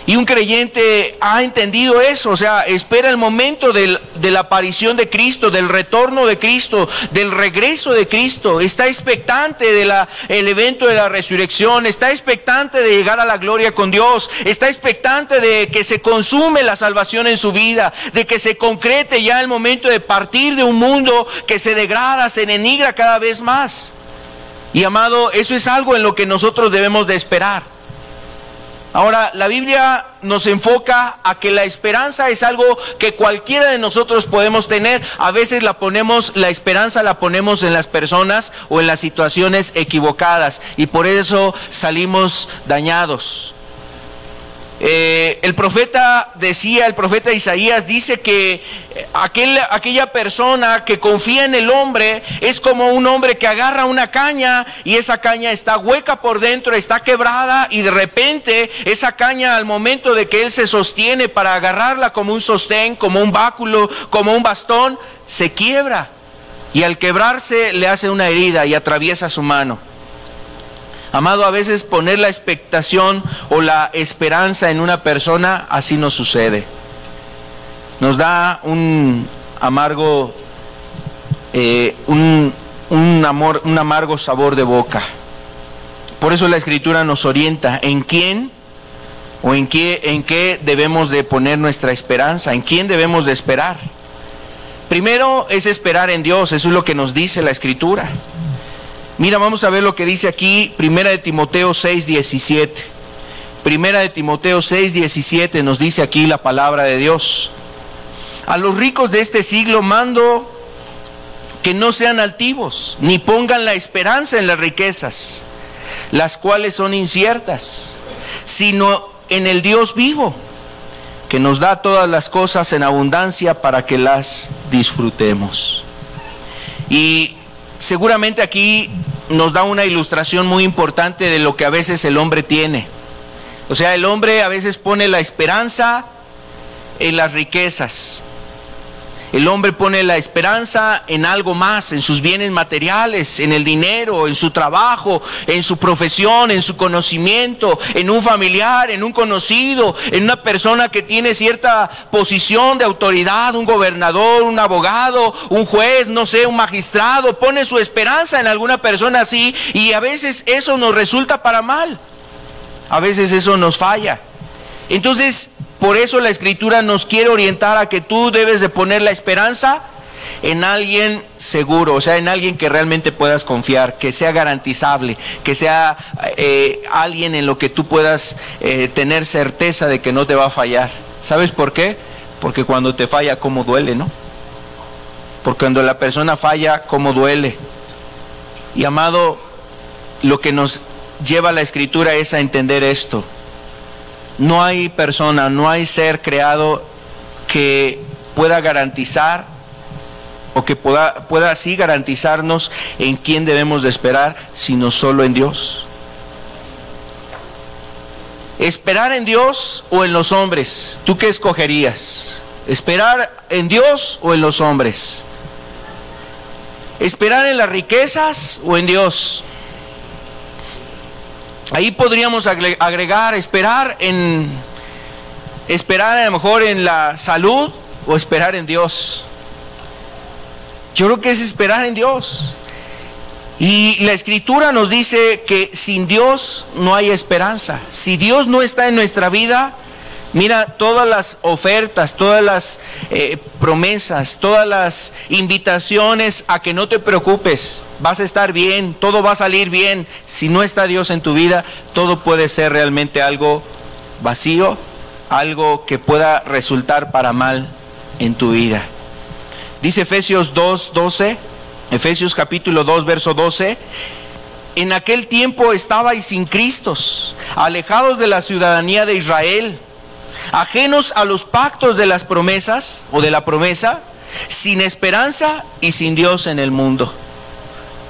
Speaker 2: Y un creyente ha entendido eso, o sea, espera el momento de la aparición de Cristo, del retorno de Cristo, del regreso de Cristo. Está expectante del evento de la resurrección, está expectante de llegar a la gloria con Dios, está expectante de que se consume la salvación en su vida, de que se concrete ya el momento de partir de un mundo que se degrada, se denigra cada vez más. Y amado, eso es algo en lo que nosotros debemos de esperar. Ahora, la Biblia nos enfoca a que la esperanza es algo que cualquiera de nosotros podemos tener. A veces la esperanza la ponemos en las personas o en las situaciones equivocadas, y por eso salimos dañados. El profeta Isaías dice que aquella persona que confía en el hombre es como un hombre que agarra una caña y esa caña está hueca por dentro, está quebrada, y de repente esa caña, al momento de que él se sostiene para agarrarla como un sostén, como un báculo, como un bastón, se quiebra, y al quebrarse le hace una herida y atraviesa su mano. Amado, a veces poner la expectación o la esperanza en una persona, así nos sucede. Nos da un amargo, un amargo sabor de boca. Por eso la Escritura nos orienta en quién o en qué debemos de poner nuestra esperanza, en quién debemos de esperar. Primero es esperar en Dios, eso es lo que nos dice la Escritura. Mira, vamos a ver lo que dice aquí, 1 Timoteo 6:17. 1 Timoteo 6:17 nos dice aquí la palabra de Dios. A los ricos de este siglo mando que no sean altivos, ni pongan la esperanza en las riquezas, las cuales son inciertas, sino en el Dios vivo, que nos da todas las cosas en abundancia para que las disfrutemos. Y seguramente aquí nos da una ilustración muy importante de lo que a veces el hombre tiene. O sea, el hombre a veces pone la esperanza en las riquezas. El hombre pone la esperanza en algo más, en sus bienes materiales, en el dinero, en su trabajo, en su profesión, en su conocimiento, en un familiar, en un conocido, en una persona que tiene cierta posición de autoridad, un gobernador, un abogado, un juez, no sé, un magistrado. Pone su esperanza en alguna persona así y a veces eso nos resulta para mal. A veces eso nos falla. Entonces, por eso la Escritura nos quiere orientar a que tú debes de poner la esperanza en alguien seguro, o sea, en alguien que realmente puedas confiar, que sea garantizable, que sea alguien en lo que tú puedas tener certeza de que no te va a fallar. ¿Sabes por qué? Porque cuando te falla, cómo duele, ¿no? Porque cuando la persona falla, cómo duele. Y amado, lo que nos lleva la Escritura es a entender esto. No hay persona, no hay ser creado que pueda garantizar o que pueda así garantizarnos en quién debemos de esperar, sino solo en Dios. ¿Esperar en Dios o en los hombres? ¿Tú qué escogerías? ¿Esperar en Dios o en los hombres? ¿Esperar en las riquezas o en Dios? Ahí podríamos agregar esperar a lo mejor en la salud o esperar en Dios. Yo creo que es esperar en Dios. Y la Escritura nos dice que sin Dios no hay esperanza. Si Dios no está en nuestra vida, mira, todas las ofertas, todas las promesas, todas las invitaciones a que no te preocupes, vas a estar bien, todo va a salir bien. Si no está Dios en tu vida, todo puede ser realmente algo vacío, algo que pueda resultar para mal en tu vida. Dice Efesios 2:12, Efesios capítulo 2, verso 12. En aquel tiempo estabais sin Cristo, alejados de la ciudadanía de Israel, ajenos a los pactos de las promesas o de la promesa, sin esperanza y sin Dios en el mundo.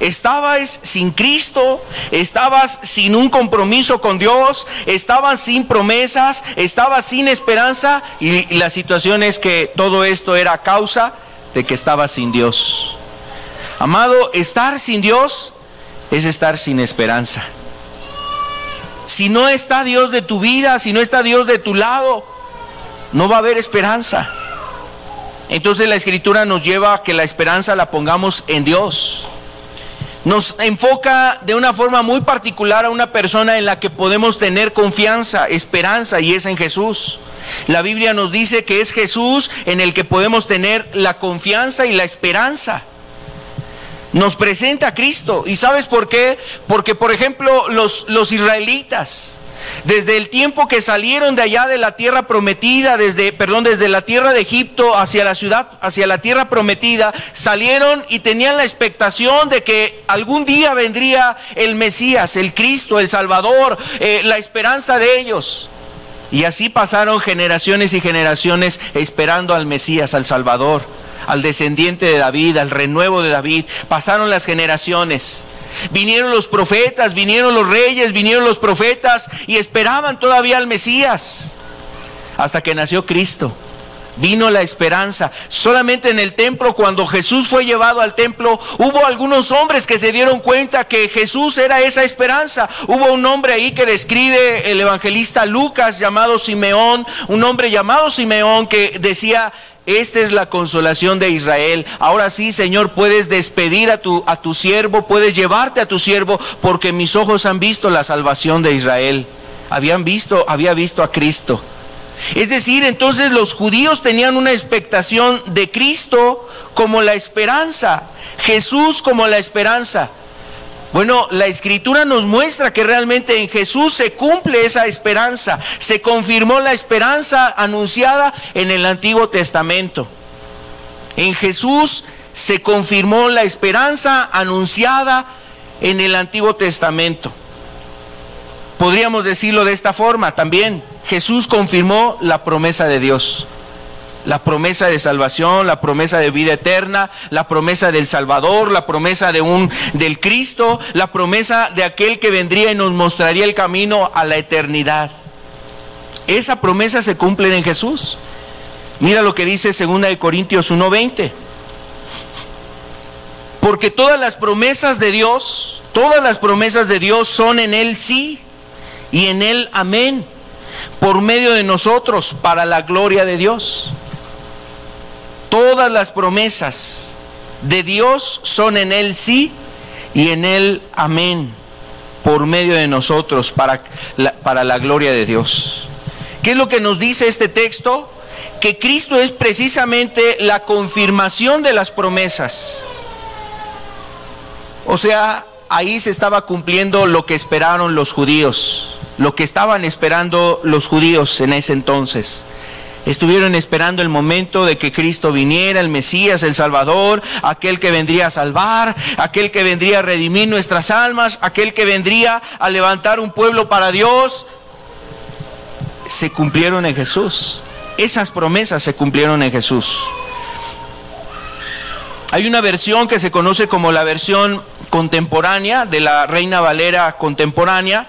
Speaker 2: Estabas sin Cristo, estabas sin un compromiso con Dios, estabas sin promesas, estabas sin esperanza, y la situación es que todo esto era a causa de que estabas sin Dios. Amado, estar sin Dios es estar sin esperanza. Si no está Dios de tu vida, si no está Dios de tu lado, no va a haber esperanza. Entonces la Escritura nos lleva a que la esperanza la pongamos en Dios. Nos enfoca de una forma muy particular a una persona en la que podemos tener confianza, esperanza, y es en Jesús. La Biblia nos dice que es Jesús en el que podemos tener la confianza y la esperanza. Nos presenta a Cristo. ¿Y sabes por qué? Porque, por ejemplo, los israelitas, desde el tiempo que salieron de allá de la tierra prometida, desde la tierra de Egipto hacia la tierra prometida, salieron y tenían la expectación de que algún día vendría el Mesías, el Cristo, el Salvador, la esperanza de ellos. Y así pasaron generaciones y generaciones esperando al Mesías, al Salvador, al descendiente de David, al renuevo de David. Pasaron las generaciones. Vinieron los profetas, vinieron los reyes, vinieron los profetas y esperaban todavía al Mesías. Hasta que nació Cristo. Vino la esperanza. Solamente en el templo, cuando Jesús fue llevado al templo, hubo algunos hombres que se dieron cuenta que Jesús era esa esperanza. Hubo un hombre ahí que describe el evangelista Lucas, llamado Simeón, un hombre llamado Simeón que decía: esta es la consolación de Israel. Ahora sí, Señor, puedes despedir a tu siervo, puedes llevarte a tu siervo, porque mis ojos han visto la salvación de Israel. Había visto a Cristo. Es decir, entonces los judíos tenían una expectación de Cristo como la esperanza. Jesús como la esperanza. Bueno, la Escritura nos muestra que realmente en Jesús se cumple esa esperanza. Se confirmó la esperanza anunciada en el Antiguo Testamento. En Jesús se confirmó la esperanza anunciada en el Antiguo Testamento. Podríamos decirlo de esta forma también. Jesús confirmó la promesa de Dios. La promesa de salvación, la promesa de vida eterna, la promesa del Salvador, la promesa del Cristo, la promesa de aquel que vendría y nos mostraría el camino a la eternidad. Esa promesa se cumple en Jesús. Mira lo que dice 2 Corintios 1:20. Porque todas las promesas de Dios son en Él sí y en Él amén, por medio de nosotros, para la gloria de Dios. Todas las promesas de Dios son en Él sí y en Él amén, por medio de nosotros, para la gloria de Dios. ¿Qué es lo que nos dice este texto? Que Cristo es precisamente la confirmación de las promesas. O sea, ahí se estaba cumpliendo lo que esperaron los judíos, lo que estaban esperando los judíos en ese entonces. Estuvieron esperando el momento de que Cristo viniera, el Mesías, el Salvador, aquel que vendría a salvar, aquel que vendría a redimir nuestras almas, aquel que vendría a levantar un pueblo para Dios. Se cumplieron en Jesús. Esas promesas se cumplieron en Jesús. Hay una versión que se conoce como la versión contemporánea de la Reina Valera contemporánea.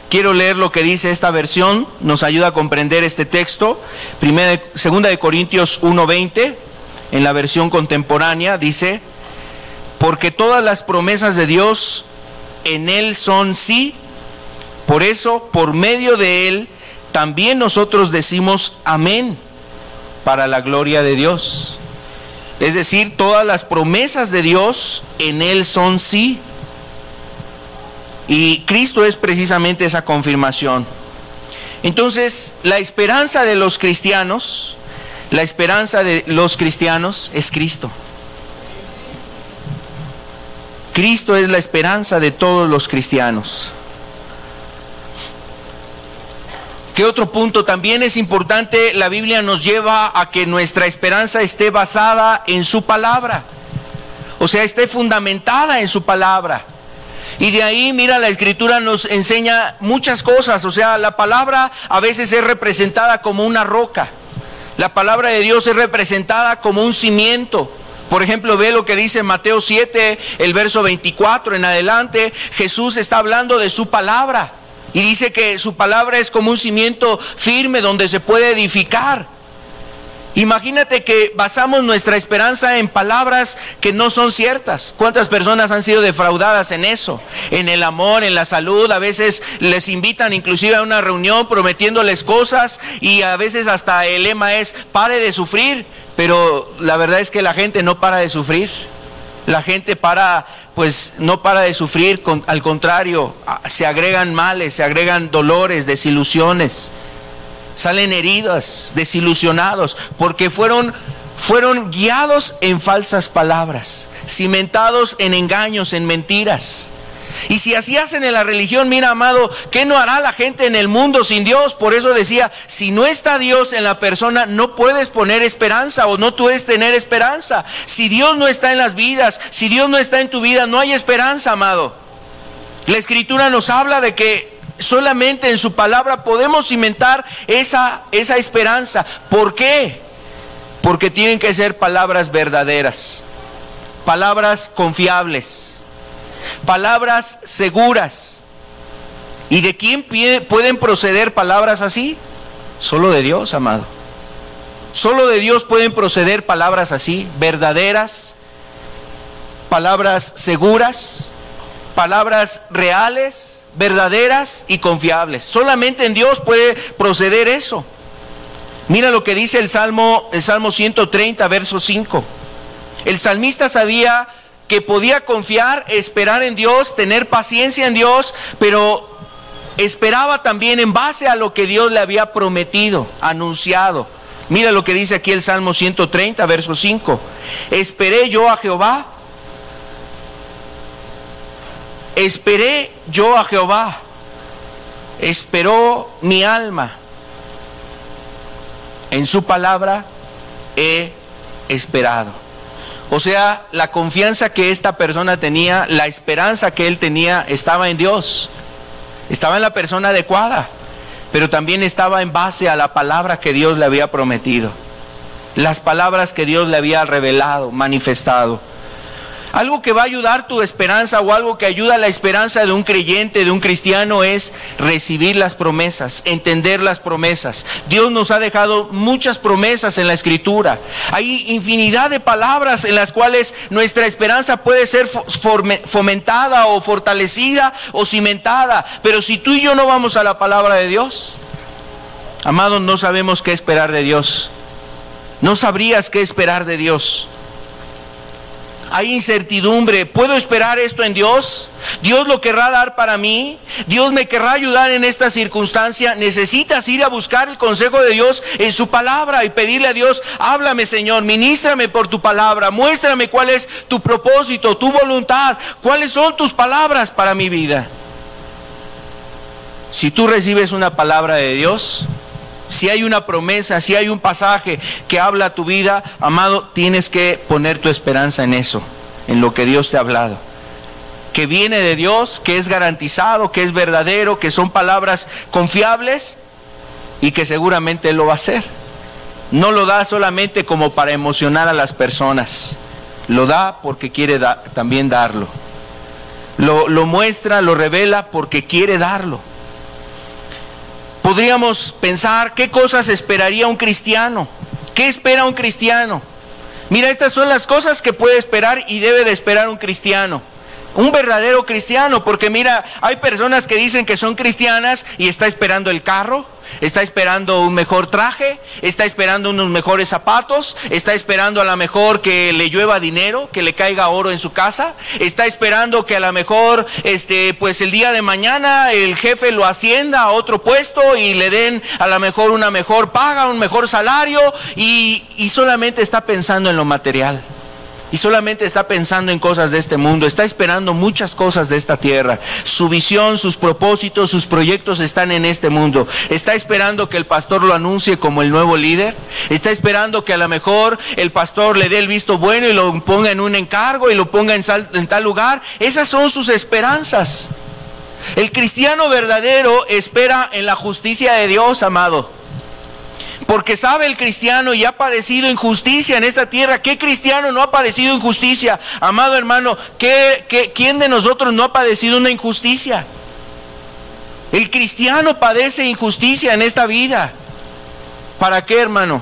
Speaker 2: Quiero leer lo que dice esta versión, nos ayuda a comprender este texto. 2 Corintios 1:20, en la versión contemporánea, dice: porque todas las promesas de Dios en Él son sí, por eso, por medio de Él, también nosotros decimos amén, para la gloria de Dios. Es decir, todas las promesas de Dios en Él son sí. Y Cristo es precisamente esa confirmación. Entonces, la esperanza de los cristianos es Cristo. Cristo es la esperanza de todos los cristianos. ¿Qué otro punto también es importante? La Biblia nos lleva a que nuestra esperanza esté basada en su palabra. O sea, esté fundamentada en su palabra. Y de ahí, mira, la Escritura nos enseña muchas cosas. O sea, la palabra a veces es representada como una roca. La palabra de Dios es representada como un cimiento. Por ejemplo, ve lo que dice Mateo 7, el verso 24 en adelante. Jesús está hablando de su palabra. Y dice que su palabra es como un cimiento firme donde se puede edificar. Imagínate que basamos nuestra esperanza en palabras que no son ciertas. ¿Cuántas personas han sido defraudadas en eso? En el amor, en la salud. A veces les invitan inclusive a una reunión prometiéndoles cosas y a veces hasta el lema es: pare de sufrir. Pero la verdad es que la gente no para de sufrir. La gente no para de sufrir, al contrario, se agregan males, se agregan dolores, desilusiones. Salen heridas, desilusionados, porque fueron guiados en falsas palabras, cimentados en engaños, en mentiras. Y si así hacen en la religión, mira, amado, ¿qué no hará la gente en el mundo sin Dios? Por eso decía, si no está Dios en la persona, no puedes poner esperanza o no puedes tener esperanza. Si Dios no está en las vidas, si Dios no está en tu vida, no hay esperanza, amado. La Escritura nos habla de que solamente en su palabra podemos cimentar esa esperanza. ¿Por qué? Porque tienen que ser palabras verdaderas, palabras confiables, palabras seguras. ¿Y de quién pueden proceder palabras así? Solo de Dios, amado. Solo de Dios pueden proceder palabras así, verdaderas, palabras seguras, palabras reales, verdaderas y confiables. Solamente en Dios puede proceder eso. Mira lo que dice el Salmo 130, verso 5. El salmista sabía que podía confiar, esperar en Dios, tener paciencia en Dios, pero esperaba también en base a lo que Dios le había prometido, anunciado. Mira lo que dice aquí el Salmo 130, verso 5. Esperé yo a Jehová. Esperé yo a Jehová. Esperó mi alma. En su palabra he esperado. O sea, la confianza que esta persona tenía, la esperanza que él tenía, estaba en Dios. Estaba en la persona adecuada, pero también estaba en base a la palabra que Dios le había prometido, las palabras que Dios le había revelado, manifestado. Algo que va a ayudar tu esperanza, o algo que ayuda a la esperanza de un creyente, de un cristiano, es recibir las promesas, entender las promesas. Dios nos ha dejado muchas promesas en la Escritura. Hay infinidad de palabras en las cuales nuestra esperanza puede ser fomentada o fortalecida o cimentada. Pero si tú y yo no vamos a la palabra de Dios, amados, no sabemos qué esperar de Dios. No sabrías qué esperar de Dios. Hay incertidumbre. ¿Puedo esperar esto en Dios? ¿Dios lo querrá dar para mí? ¿Dios me querrá ayudar en esta circunstancia? Necesitas ir a buscar el consejo de Dios en su palabra y pedirle a Dios: háblame, Señor, ministrame por tu palabra, muéstrame cuál es tu propósito, tu voluntad, cuáles son tus palabras para mi vida. Si tú recibes una palabra de Dios, si hay una promesa, si hay un pasaje que habla a tu vida, amado, tienes que poner tu esperanza en eso, en lo que Dios te ha hablado, que viene de Dios, que es garantizado, que es verdadero, que son palabras confiables y que seguramente Él lo va a hacer. No lo da solamente como para emocionar a las personas, lo da porque quiere también darlo. Lo muestra, lo revela porque quiere darlo. Podríamos pensar, ¿qué cosas esperaría un cristiano? ¿Qué espera un cristiano? Mira, estas son las cosas que puede esperar y debe de esperar un cristiano. Un verdadero cristiano, porque mira, hay personas que dicen que son cristianas y está esperando el carro, está esperando un mejor traje, está esperando unos mejores zapatos, está esperando a lo mejor que le llueva dinero, que le caiga oro en su casa, está esperando que a lo mejor pues el día de mañana el jefe lo ascienda a otro puesto y le den a lo mejor una mejor paga, un mejor salario, y solamente está pensando en lo material. Y solamente está pensando en cosas de este mundo, está esperando muchas cosas de esta tierra. Su visión, sus propósitos, sus proyectos están en este mundo. Está esperando que el pastor lo anuncie como el nuevo líder. Está esperando que a lo mejor el pastor le dé el visto bueno y lo ponga en un encargo y lo ponga en tal lugar. Esas son sus esperanzas. El cristiano verdadero espera en la justicia de Dios, amado. Porque sabe el cristiano y ha padecido injusticia en esta tierra. ¿Qué cristiano no ha padecido injusticia? Amado hermano, ¿quién de nosotros no ha padecido una injusticia? El cristiano padece injusticia en esta vida. ¿Para qué, hermano?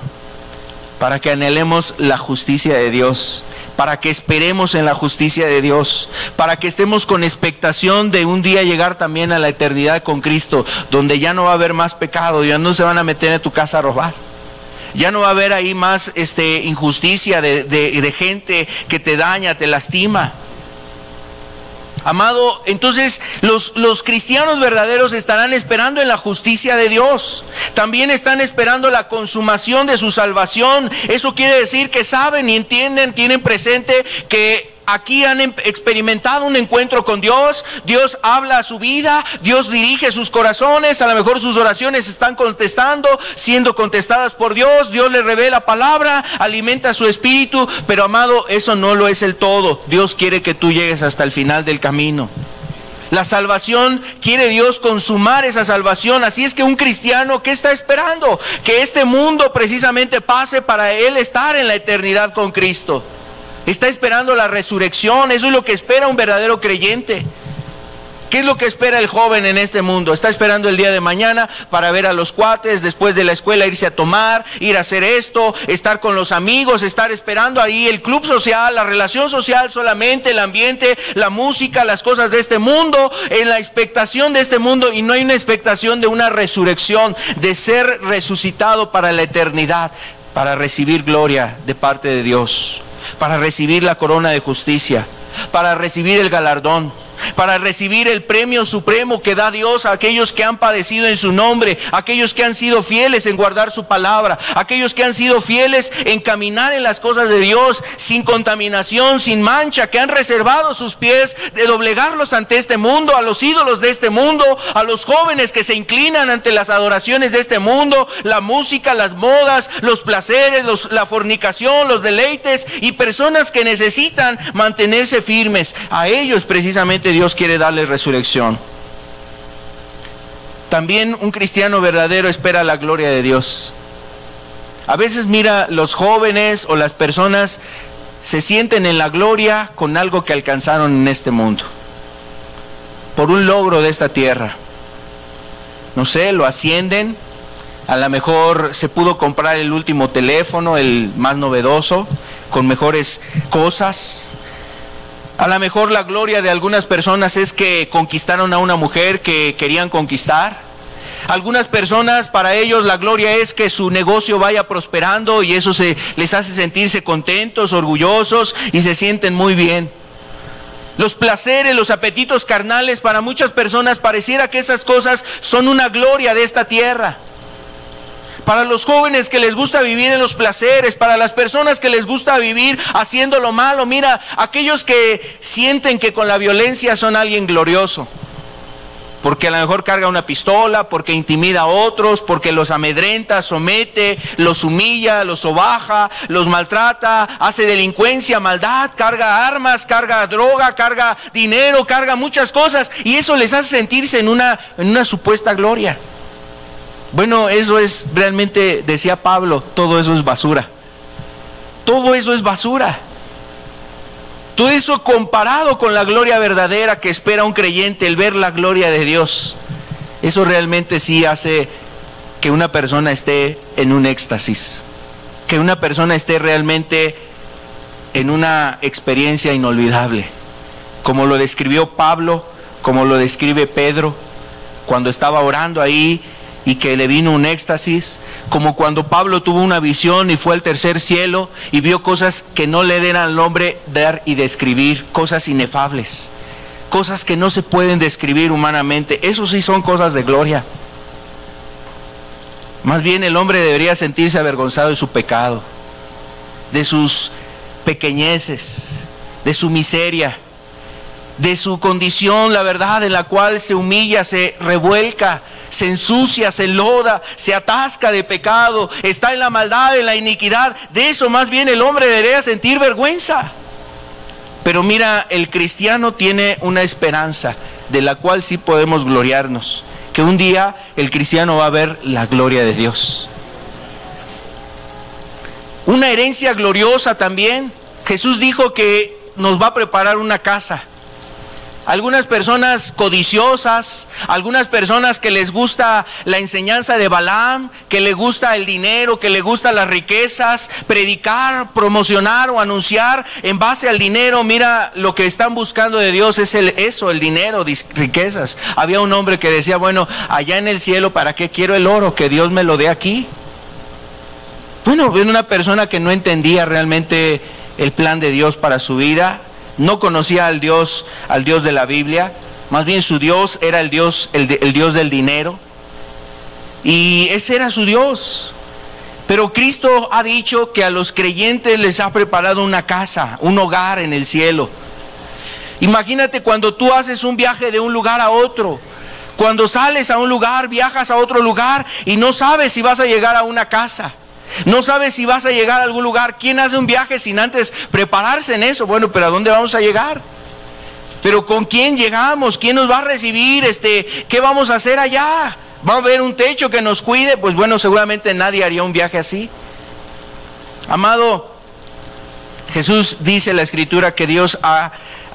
Speaker 2: Para que anhelemos la justicia de Dios, para que esperemos en la justicia de Dios, para que estemos con expectación de un día llegar también a la eternidad con Cristo, donde ya no va a haber más pecado, ya no se van a meter en tu casa a robar, ya no va a haber ahí más injusticia de gente que te daña, te lastima. Amado, entonces los cristianos verdaderos estarán esperando en la justicia de Dios. También están esperando la consumación de su salvación. Eso quiere decir que saben y entienden, tienen presente que aquí han experimentado un encuentro con Dios. Dios habla a su vida, Dios dirige sus corazones. A lo mejor sus oraciones están contestando, siendo contestadas por Dios. Dios les revela palabra, alimenta su espíritu. Pero amado, eso no lo es el todo. Dios quiere que tú llegues hasta el final del camino. La salvación, quiere Dios consumar esa salvación. Así es que un cristiano, ¿qué está esperando? Que este mundo precisamente pase para él estar en la eternidad con Cristo. Está esperando la resurrección. Eso es lo que espera un verdadero creyente. ¿Qué es lo que espera el joven en este mundo? Está esperando el día de mañana para ver a los cuates, después de la escuela irse a tomar, ir a hacer esto, estar con los amigos, estar esperando ahí el club social, la relación social solamente, el ambiente, la música, las cosas de este mundo, en la expectación de este mundo. Y no hay una expectación de una resurrección, de ser resucitado para la eternidad, para recibir gloria de parte de Dios, para recibir la corona de justicia, para recibir el galardón. para recibir el premio supremo que da Dios a aquellos que han padecido en su nombre, aquellos que han sido fieles en guardar su palabra, aquellos que han sido fieles en caminar en las cosas de Dios, sin contaminación, sin mancha, que han reservado sus pies de doblegarlos ante este mundo, a los ídolos de este mundo, a los jóvenes que se inclinan ante las adoraciones de este mundo, la música, las modas, los placeres, la fornicación, los deleites, y personas que necesitan mantenerse firmes. A ellos precisamente Dios quiere darles resurrección. También un cristiano verdadero espera la gloria de Dios. A veces mira, los jóvenes o las personas se sienten en la gloria con algo que alcanzaron en este mundo, por un logro de esta tierra. No sé, lo ascienden, a lo mejor se pudo comprar el último teléfono, el más novedoso, con mejores cosas. A lo mejor la gloria de algunas personas es que conquistaron a una mujer que querían conquistar. Algunas personas, para ellos la gloria es que su negocio vaya prosperando, y eso les hace sentirse contentos, orgullosos, y se sienten muy bien. Los placeres, los apetitos carnales, para muchas personas pareciera que esas cosas son una gloria de esta tierra. Para los jóvenes que les gusta vivir en los placeres, para las personas que les gusta vivir haciendo lo malo, mira, aquellos que sienten que con la violencia son alguien glorioso, porque a lo mejor carga una pistola, porque intimida a otros, porque los amedrenta, somete, los humilla, los sobaja, los maltrata, hace delincuencia, maldad, carga armas, carga droga, carga dinero, carga muchas cosas, y eso les hace sentirse en una supuesta gloria. Bueno, eso es realmente, decía Pablo, todo eso es basura. Todo eso es basura. Todo eso comparado con la gloria verdadera que espera un creyente, el ver la gloria de Dios. Eso realmente sí hace que una persona esté en un éxtasis, que una persona esté realmente en una experiencia inolvidable, como lo describió Pablo, como lo describe Pedro, cuando estaba orando ahí y que le vino un éxtasis, como cuando Pablo tuvo una visión y fue al tercer cielo y vio cosas que no le den al hombre dar y describir, cosas inefables, cosas que no se pueden describir humanamente. Eso sí son cosas de gloria. Más bien el hombre debería sentirse avergonzado de su pecado, de sus pequeñeces, de su miseria, de su condición, la verdad, en la cual se humilla, se revuelca, se ensucia, se enloda, se atasca de pecado, está en la maldad, en la iniquidad. De eso más bien el hombre debería sentir vergüenza. Pero mira, el cristiano tiene una esperanza de la cual sí podemos gloriarnos, que un día el cristiano va a ver la gloria de Dios. Una herencia gloriosa también. Jesús dijo que nos va a preparar una casa. Algunas personas codiciosas, algunas personas que les gusta la enseñanza de Balaam, que les gusta el dinero, que les gusta las riquezas, predicar, promocionar o anunciar en base al dinero. Mira, lo que están buscando de Dios es el dinero, riquezas. Había un hombre que decía, bueno, allá en el cielo, ¿para qué quiero el oro? Que Dios me lo dé aquí. Bueno, era una persona que no entendía realmente el plan de Dios para su vida. No conocía al Dios de la Biblia. Más bien su Dios era el Dios del dinero, y ese era su Dios. Pero Cristo ha dicho que a los creyentes les ha preparado una casa, un hogar en el cielo. Imagínate cuando tú haces un viaje de un lugar a otro, cuando sales a un lugar, viajas a otro lugar y no sabes si vas a llegar a una casa. No sabes si vas a llegar a algún lugar. ¿Quién hace un viaje sin antes prepararse en eso? Bueno, pero ¿a dónde vamos a llegar? ¿Pero con quién llegamos? ¿Quién nos va a recibir? ¿Qué vamos a hacer allá? ¿Va a haber un techo que nos cuide? Pues bueno, seguramente nadie haría un viaje así. Amado, Jesús dice en la Escritura que Dios ha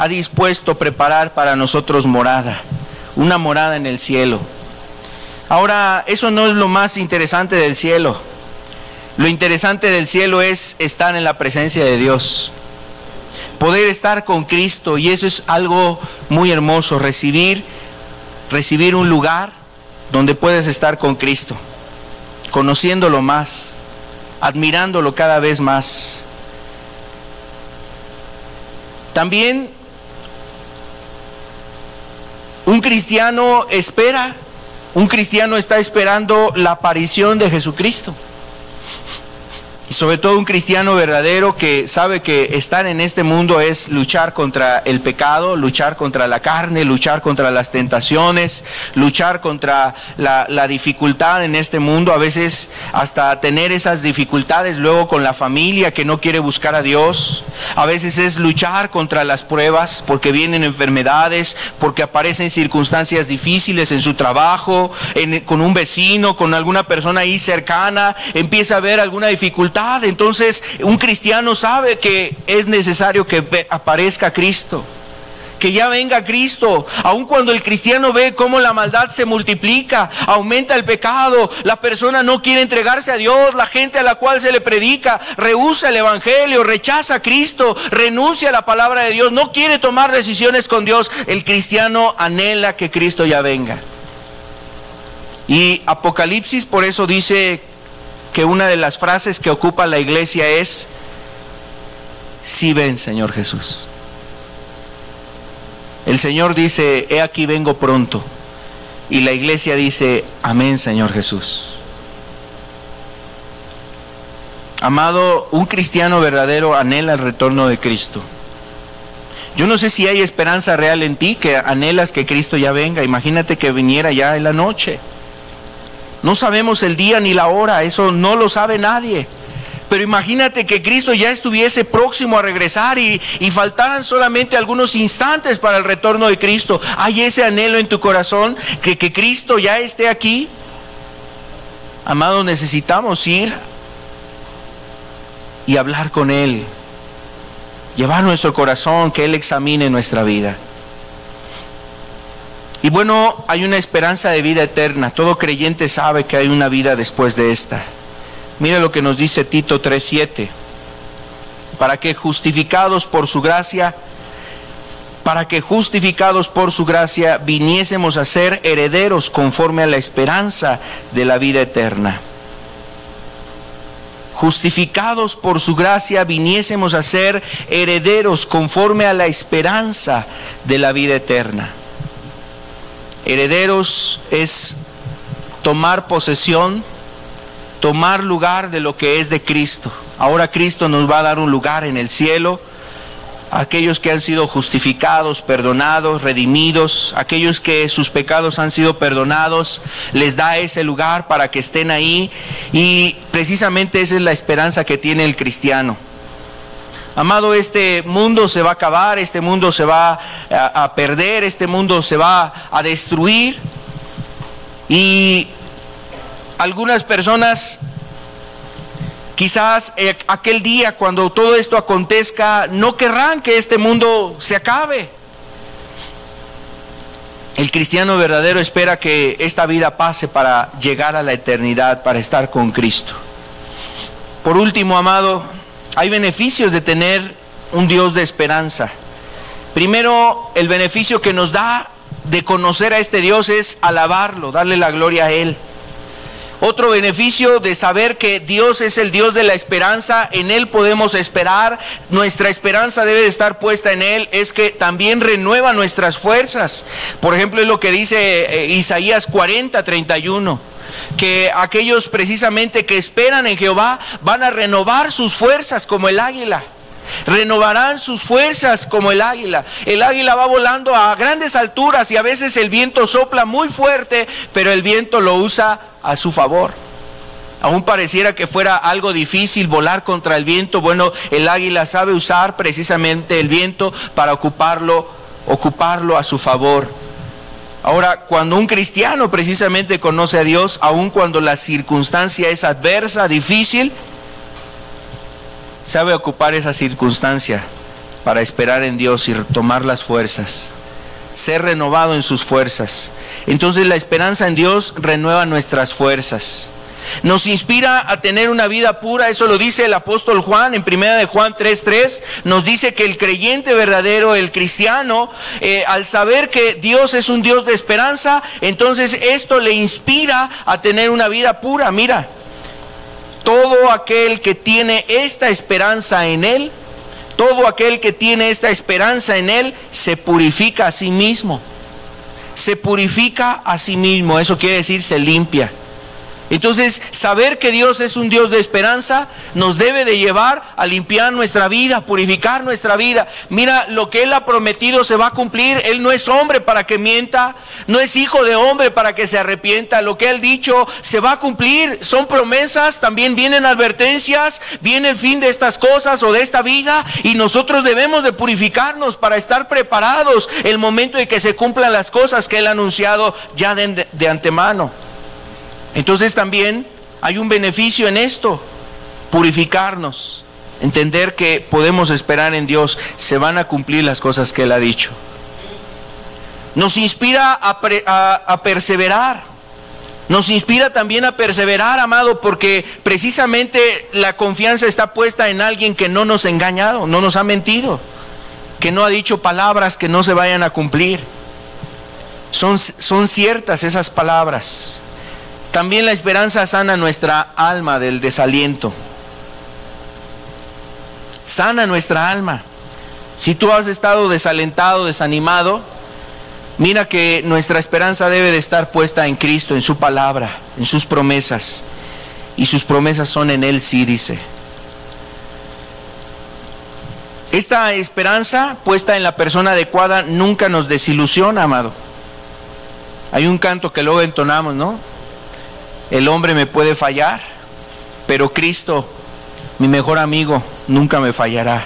Speaker 2: dispuesto preparar para nosotros morada, una morada en el cielo. Ahora, eso no es lo más interesante del cielo. Lo interesante del cielo es estar en la presencia de Dios, poder estar con Cristo, y eso es algo muy hermoso, recibir un lugar donde puedes estar con Cristo, conociéndolo más, admirándolo cada vez más. También Un cristiano espera, un cristiano está esperando la aparición de Jesucristo. Y sobre todo un cristiano verdadero que sabe que estar en este mundo es luchar contra el pecado, luchar contra la carne, luchar contra las tentaciones, luchar contra la dificultad en este mundo, a veces hasta tener esas dificultades luego con la familia que no quiere buscar a Dios. A veces es luchar contra las pruebas porque vienen enfermedades, porque aparecen circunstancias difíciles en su trabajo, con un vecino, con alguna persona ahí cercana, empieza a haber alguna dificultad. Entonces un cristiano sabe que es necesario que aparezca Cristo, que ya venga Cristo. Aun cuando el cristiano ve cómo la maldad se multiplica, aumenta el pecado, la persona no quiere entregarse a Dios, la gente a la cual se le predica rehúsa el evangelio, rechaza a Cristo, renuncia a la palabra de Dios, no quiere tomar decisiones con Dios. El cristiano anhela que Cristo ya venga. Y Apocalipsis por eso dice que una de las frases que ocupa la iglesia es: sí ven, Señor Jesús. El Señor dice: he aquí vengo pronto. Y la iglesia dice: amén, Señor Jesús. Amado, un cristiano verdadero anhela el retorno de Cristo. Yo no sé si hay esperanza real en ti, que anhelas que Cristo ya venga. Imagínate que viniera ya en la noche. No sabemos el día ni la hora, eso no lo sabe nadie. Pero imagínate que Cristo ya estuviese próximo a regresar y faltaran solamente algunos instantes para el retorno de Cristo. ¿Hay ese anhelo en tu corazón que Cristo ya esté aquí? Amado, necesitamos ir y hablar con Él, llevar nuestro corazón, que Él examine nuestra vida. Y bueno, hay una esperanza de vida eterna. Todo creyente sabe que hay una vida después de esta. Mira lo que nos dice Tito 3:7. Para que justificados por su gracia viniésemos a ser herederos conforme a la esperanza de la vida eterna. Justificados por su gracia viniésemos a ser herederos conforme a la esperanza de la vida eterna. Herederos es tomar posesión, tomar lugar de lo que es de Cristo. Ahora Cristo nos va a dar un lugar en el cielo. Aquellos que han sido justificados, perdonados, redimidos, aquellos que sus pecados han sido perdonados, les da ese lugar para que estén ahí. Y precisamente esa es la esperanza que tiene el cristiano. Amado, este mundo se va a acabar, este mundo se va a perder, este mundo se va a destruir. Y algunas personas, quizás aquel día cuando todo esto acontezca, no querrán que este mundo se acabe. El cristiano verdadero espera que esta vida pase para llegar a la eternidad, para estar con Cristo. Por último, amado, hay beneficios de tener un Dios de esperanza. Primero, el beneficio que nos da de conocer a este Dios es alabarlo, darle la gloria a Él. Otro beneficio de saber que Dios es el Dios de la esperanza, en Él podemos esperar, nuestra esperanza debe de estar puesta en Él, es que también renueva nuestras fuerzas. Por ejemplo, es lo que dice Isaías 40:31. Que aquellos precisamente que esperan en Jehová van a renovar sus fuerzas como el águila. Renovarán sus fuerzas como el águila. El águila va volando a grandes alturas y a veces el viento sopla muy fuerte, pero el viento lo usa a su favor. Aún pareciera que fuera algo difícil volar contra el viento. Bueno, el águila sabe usar precisamente el viento para ocuparlo a su favor. Ahora, cuando un cristiano precisamente conoce a Dios, aun cuando la circunstancia es adversa, difícil, sabe ocupar esa circunstancia para esperar en Dios y retomar las fuerzas, ser renovado en sus fuerzas. Entonces la esperanza en Dios renueva nuestras fuerzas. Nos inspira a tener una vida pura, eso lo dice el apóstol Juan en 1 de Juan 3:3, nos dice que el creyente verdadero, el cristiano, al saber que Dios es un Dios de esperanza, entonces esto le inspira a tener una vida pura. Mira, todo aquel que tiene esta esperanza en Él, todo aquel que tiene esta esperanza en Él, se purifica a sí mismo. se purifica a sí mismo, eso quiere decir se limpia. Entonces, saber que Dios es un Dios de esperanza nos debe de llevar a limpiar nuestra vida, purificar nuestra vida. Mira, lo que Él ha prometido se va a cumplir. Él no es hombre para que mienta, no es hijo de hombre para que se arrepienta. Lo que Él ha dicho se va a cumplir. Son promesas, también vienen advertencias, viene el fin de estas cosas o de esta vida, y nosotros debemos de purificarnos para estar preparados el momento en que se cumplan las cosas que Él ha anunciado ya de antemano. Entonces también hay un beneficio en esto, purificarnos, entender que podemos esperar en Dios, se van a cumplir las cosas que Él ha dicho. Nos inspira a perseverar, nos inspira también a perseverar, amado, porque precisamente la confianza está puesta en alguien que no nos ha engañado, no nos ha mentido, que no ha dicho palabras que no se vayan a cumplir. Son ciertas esas palabras. También la esperanza sana nuestra alma del desaliento. Sana nuestra alma. Si tú has estado desalentado, desanimado, mira que nuestra esperanza debe de estar puesta en Cristo, en su palabra, en sus promesas. Y sus promesas son en Él, sí, dice. Esta esperanza puesta en la persona adecuada nunca nos desilusiona, amado. Hay un canto que luego entonamos, ¿no? El hombre me puede fallar, pero Cristo, mi mejor amigo, nunca me fallará.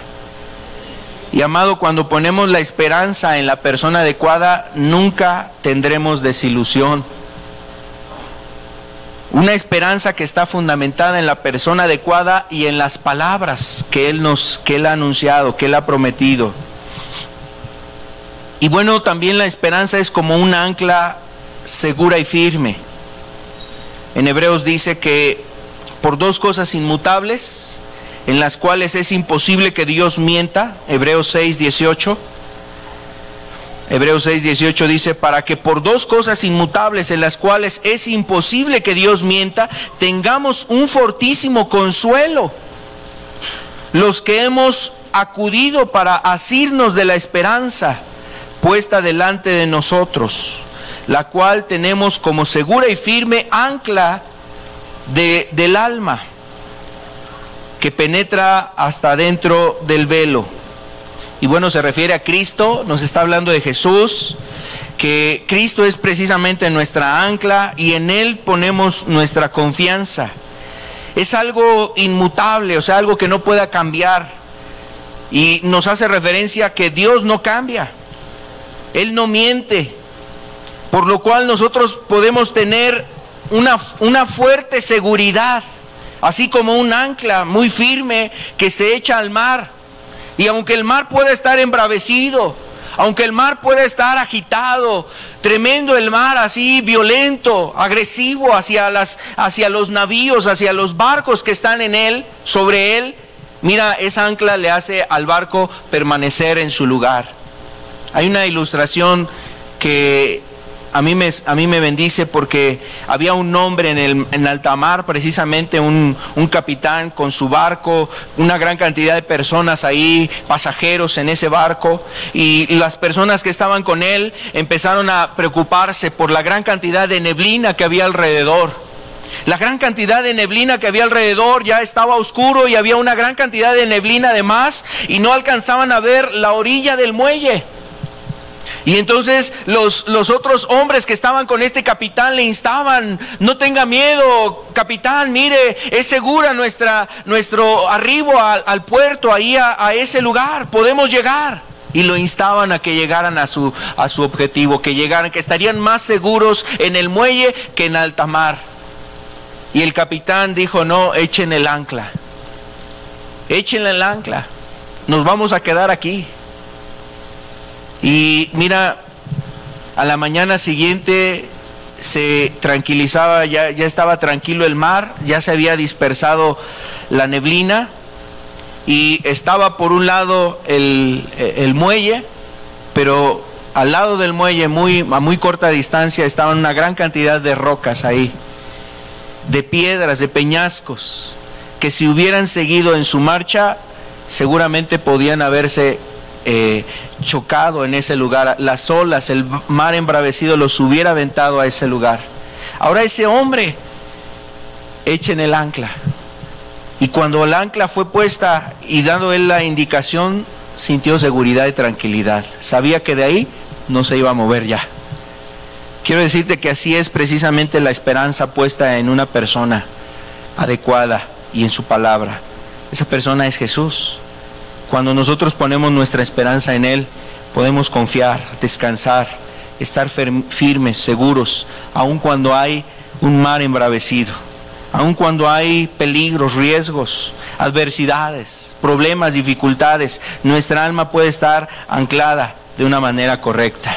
Speaker 2: Y amado, cuando ponemos la esperanza en la persona adecuada, nunca tendremos desilusión. Una esperanza que está fundamentada en la persona adecuada y en las palabras que Él ha anunciado, que Él ha prometido. Y bueno, también la esperanza es como un ancla segura y firme. En Hebreos dice que por dos cosas inmutables, en las cuales es imposible que Dios mienta, Hebreos 6:18. Hebreos 6:18 dice, para que por dos cosas inmutables en las cuales es imposible que Dios mienta, tengamos un fortísimo consuelo, los que hemos acudido para asirnos de la esperanza puesta delante de nosotros, la cual tenemos como segura y firme ancla del alma, que penetra hasta dentro del velo. Y bueno, se refiere a Cristo, nos está hablando de Jesús, que Cristo es precisamente nuestra ancla y en Él ponemos nuestra confianza. Es algo inmutable, o sea, algo que no pueda cambiar. Y nos hace referencia a que Dios no cambia, Él no miente. Por lo cual nosotros podemos tener una fuerte seguridad, así como un ancla muy firme que se echa al mar. Y aunque el mar pueda estar embravecido, aunque el mar pueda estar agitado, tremendo el mar, así violento, agresivo hacia los navíos, hacia los barcos que están en él, sobre él, mira, esa ancla le hace al barco permanecer en su lugar. Hay una ilustración que a mí me bendice, porque había un hombre en alta mar, precisamente un capitán con su barco, una gran cantidad de personas ahí, pasajeros en ese barco, y las personas que estaban con él empezaron a preocuparse por la gran cantidad de neblina que había alrededor. La gran cantidad de neblina que había alrededor, ya estaba oscuro y había una gran cantidad de neblina además, y no alcanzaban a ver la orilla del muelle. Y entonces los otros hombres que estaban con este capitán le instaban: no tenga miedo, capitán, mire, es segura nuestro arribo al puerto, ahí a ese lugar, podemos llegar. Y lo instaban a que llegaran a su objetivo, que llegaran, que estarían más seguros en el muelle que en alta mar. Y el capitán dijo: no, echen el ancla, échenle el ancla, nos vamos a quedar aquí. Y mira, a la mañana siguiente se tranquilizaba, ya estaba tranquilo el mar, ya se había dispersado la neblina, y estaba por un lado el muelle, pero al lado del muelle, a muy corta distancia, estaban una gran cantidad de rocas ahí, de piedras, de peñascos, que si hubieran seguido en su marcha, seguramente podían haberse chocado en ese lugar. Las olas, el mar embravecido los hubiera aventado a ese lugar. Ahora ese hombre echen el ancla. Y cuando el ancla fue puesta y dando él la indicación, sintió seguridad y tranquilidad. Sabía que de ahí no se iba a mover ya. Quiero decirte que así es precisamente la esperanza puesta en una persona adecuada y en su palabra. Esa persona es Jesús. Cuando nosotros ponemos nuestra esperanza en Él, podemos confiar, descansar, estar firmes, seguros, aun cuando hay un mar embravecido, aun cuando hay peligros, riesgos, adversidades, problemas, dificultades. Nuestra alma puede estar anclada de una manera correcta.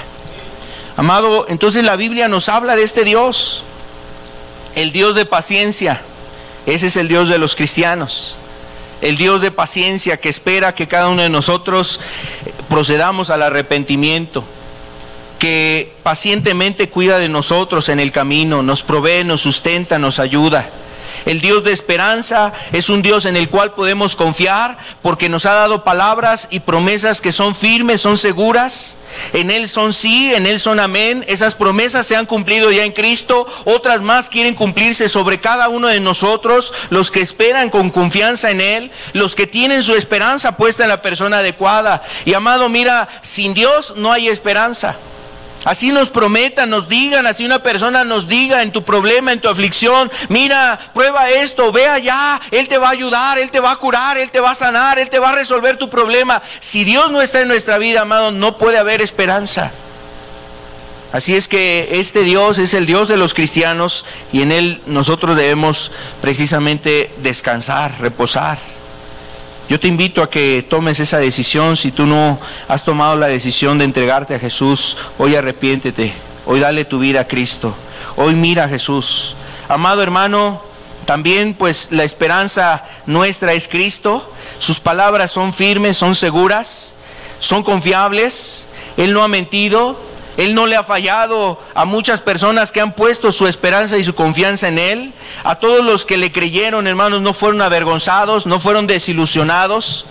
Speaker 2: Amado, entonces la Biblia nos habla de este Dios, el Dios de paciencia. Ese es el Dios de los cristianos, el Dios de paciencia que espera que cada uno de nosotros procedamos al arrepentimiento, que pacientemente cuida de nosotros en el camino, nos provee, nos sustenta, nos ayuda. El Dios de esperanza es un Dios en el cual podemos confiar porque nos ha dado palabras y promesas que son firmes, son seguras. En Él son sí, en Él son amén. Esas promesas se han cumplido ya en Cristo. Otras más quieren cumplirse sobre cada uno de nosotros, los que esperan con confianza en Él, los que tienen su esperanza puesta en la persona adecuada. Y amado, mira, sin Dios no hay esperanza. Así nos prometan, nos digan, así una persona nos diga en tu problema, en tu aflicción: mira, prueba esto, ve allá, Él te va a ayudar, Él te va a curar, Él te va a sanar, Él te va a resolver tu problema. Si Dios no está en nuestra vida, amado, no puede haber esperanza. Así es que este Dios es el Dios de los cristianos y en Él nosotros debemos precisamente descansar, reposar. Yo te invito a que tomes esa decisión. Si tú no has tomado la decisión de entregarte a Jesús, hoy arrepiéntete, hoy dale tu vida a Cristo, hoy mira a Jesús. Amado hermano, también pues la esperanza nuestra es Cristo. Sus palabras son firmes, son seguras, son confiables. Él no ha mentido. Él no le ha fallado a muchas personas que han puesto su esperanza y su confianza en Él. A todos los que le creyeron, hermanos, no fueron avergonzados, no fueron desilusionados.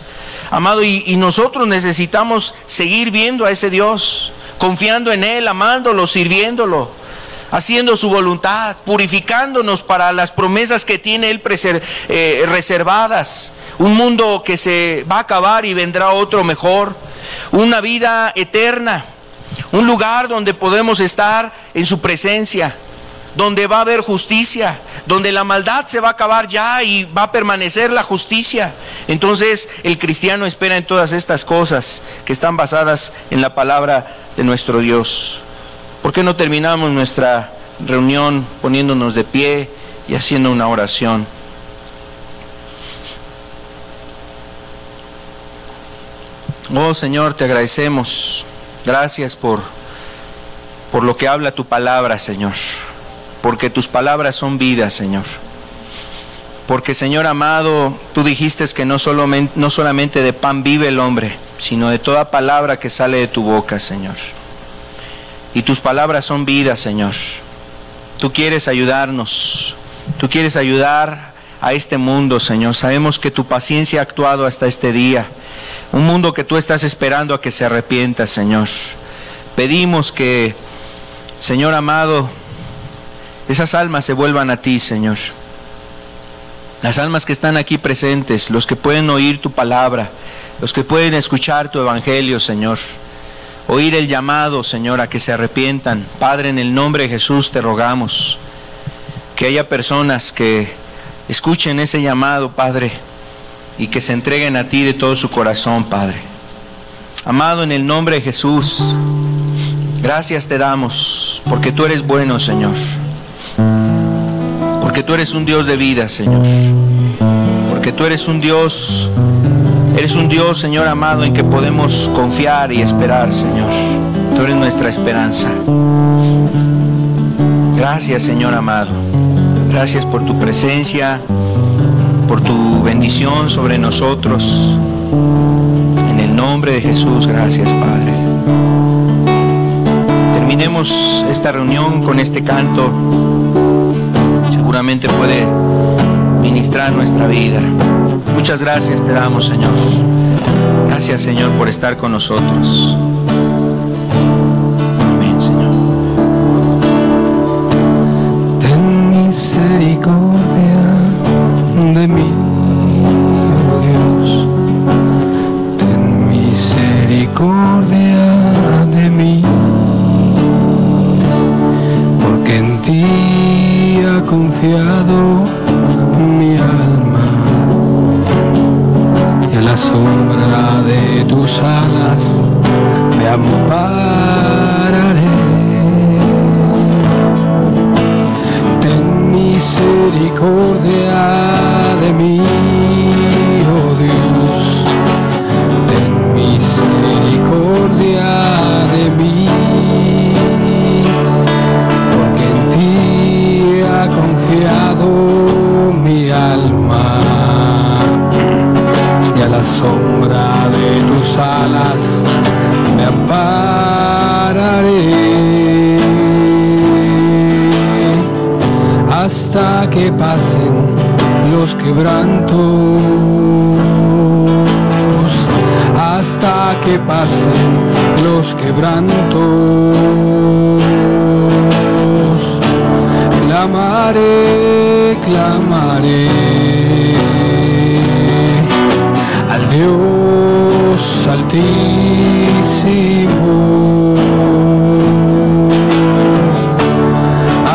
Speaker 2: Amado, y nosotros necesitamos seguir viendo a ese Dios, confiando en Él, amándolo, sirviéndolo, haciendo su voluntad, purificándonos para las promesas que tiene Él reservadas. Un mundo que se va a acabar y vendrá otro mejor. Una vida eterna. Un lugar donde podemos estar en su presencia, donde va a haber justicia, donde la maldad se va a acabar ya y va a permanecer la justicia. Entonces el cristiano espera en todas estas cosas que están basadas en la palabra de nuestro Dios. ¿Por qué no terminamos nuestra reunión poniéndonos de pie y haciendo una oración? Oh Señor, te agradecemos. Gracias por lo que habla tu palabra, Señor. Porque tus palabras son vida, Señor. Porque, Señor amado, tú dijiste que no solamente de pan vive el hombre, sino de toda palabra que sale de tu boca, Señor. Y tus palabras son vida, Señor. Tú quieres ayudarnos. Tú quieres ayudar a este mundo, Señor. Sabemos que tu paciencia ha actuado hasta este día. Un mundo que tú estás esperando a que se arrepienta, Señor. Pedimos que, Señor amado, esas almas se vuelvan a ti, Señor. Las almas que están aquí presentes, los que pueden oír tu palabra, los que pueden escuchar tu evangelio, Señor. Oír el llamado, Señor, a que se arrepientan. Padre, en el nombre de Jesús te rogamos que haya personas que escuchen ese llamado, Padre, y que se entreguen a ti de todo su corazón, Padre. Amado, en el nombre de Jesús, gracias te damos, porque tú eres bueno, Señor. Porque tú eres un Dios de vida, Señor. Porque tú eres un Dios, Señor amado, en que podemos confiar y esperar, Señor. Tú eres nuestra esperanza. Gracias, Señor amado. Gracias por tu presencia, por tu bendición sobre nosotros. En el nombre de Jesús, gracias, Padre. Terminemos esta reunión con este canto. Seguramente puede ministrar nuestra vida. Muchas gracias te damos, Señor.
Speaker 1: Gracias, Señor, por estar con nosotros. Amén, Señor.
Speaker 3: Ten misericordia de mí, oh Dios. Ten misericordia de mí, porque en ti ha confiado mi alma, y a la sombra de tus alas me ampararé. Ten misericordia de mí, oh Dios. Ten misericordia de mí, porque en ti ha confiado mi alma, y a la sombra de tus alas me ampararé, hasta que pasen los quebrantos, hasta que pasen los quebrantos. Clamaré, clamaré al Dios altísimo,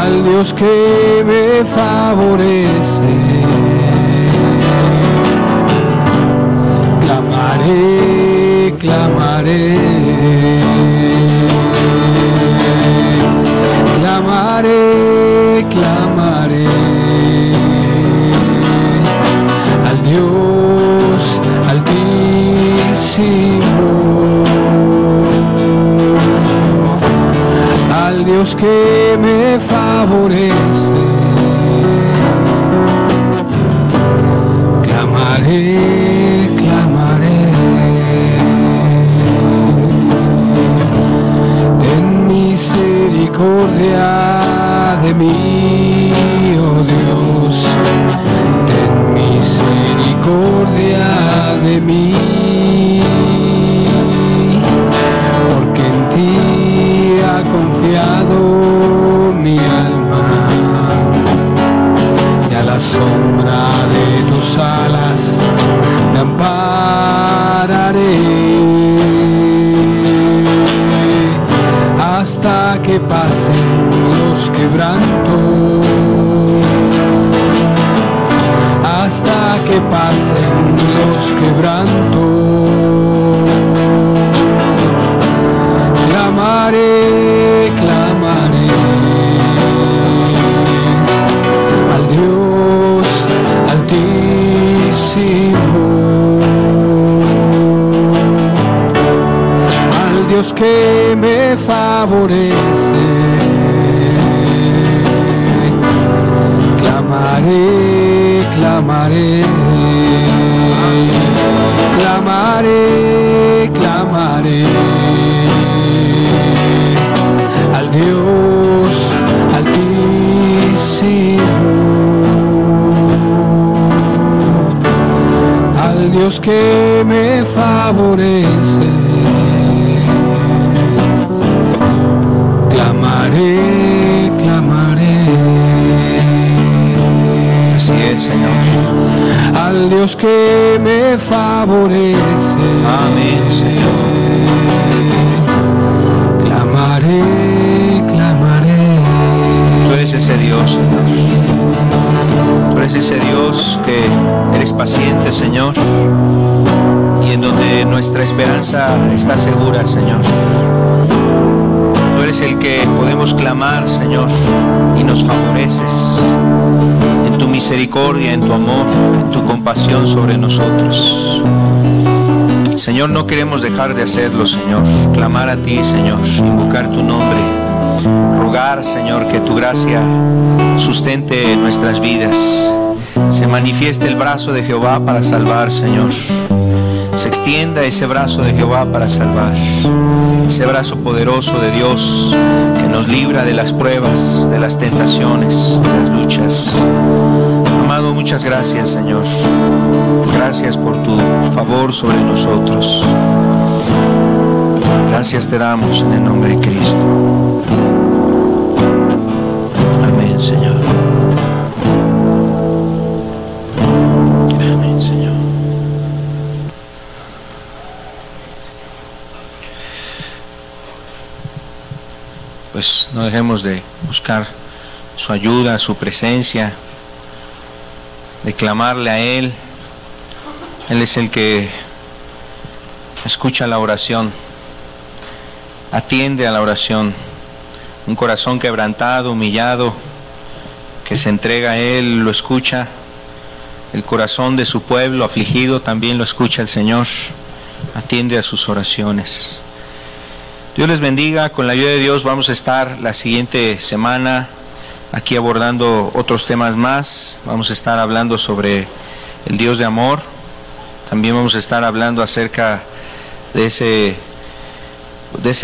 Speaker 3: al Dios que me favorece. Clamaré, clamaré, clamaré, clamaré al Dios altísimo, al Dios que me favorece. Clamaré, clamaré. Ten misericordia de mí, oh Dios. Ten misericordia de mí, porque en ti ha confiado mi alma, y a la sombra de tus alas me ampararé, hasta que pasen los quebrantos, hasta que pasen los quebrantos. Clamaré, clamaré al Dios altísimo, al Dios que me favorece. Clamaré, clamaré, clamaré, clamaré al Dios altísimo, al Dios que me favorece. Clamaré, clamaré.
Speaker 1: Así es, Señor.
Speaker 3: Al Dios que me favorece.
Speaker 1: Amén, Señor.
Speaker 3: Clamaré, clamaré.
Speaker 1: Tú eres ese Dios, Señor. Tú eres ese Dios que eres paciente, Señor, y en donde nuestra esperanza está segura, Señor. Tú eres el que podemos clamar, Señor, y nos favoreces en tu misericordia, en tu amor, en tu compasión sobre nosotros. Señor, no queremos dejar de hacerlo, Señor. Clamar a ti, Señor, invocar tu nombre, rogar, Señor, que tu gracia sustente nuestras vidas. Se manifieste el brazo de Jehová para salvar, Señor. Se extienda ese brazo de Jehová para salvar, ese brazo poderoso de Dios que nos libra de las pruebas, de las tentaciones, de las luchas. Amado, damos muchas gracias, Señor. Gracias por tu favor sobre nosotros. Gracias te damos en el nombre de Cristo. Amén, Señor. Amén, Señor. Pues no dejemos de buscar su ayuda, su presencia, de clamarle a Él. Él es el que escucha la oración, atiende a la oración. Un corazón quebrantado, humillado, que se entrega a Él, lo escucha. El corazón de su pueblo afligido también lo escucha el Señor, atiende a sus oraciones. Dios les bendiga. Con la ayuda de Dios vamos a estar la siguiente semana aquí abordando otros temas más. Vamos a estar hablando sobre el Dios de amor. También vamos a estar hablando acerca de ese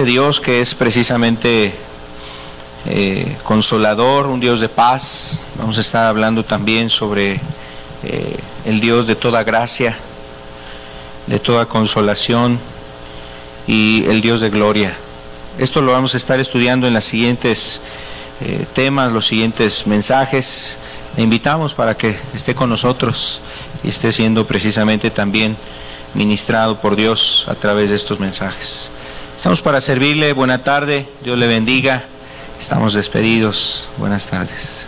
Speaker 1: Dios que es precisamente consolador, un Dios de paz. Vamos a estar hablando también sobre el Dios de toda gracia, de toda consolación y el Dios de gloria. Esto lo vamos a estar estudiando en los siguientes temas, los siguientes mensajes. Le invitamos para que esté con nosotros y esté siendo precisamente también ministrado por Dios a través de estos mensajes. Estamos para servirle. Buena tarde, Dios le bendiga. Estamos despedidos. Buenas tardes.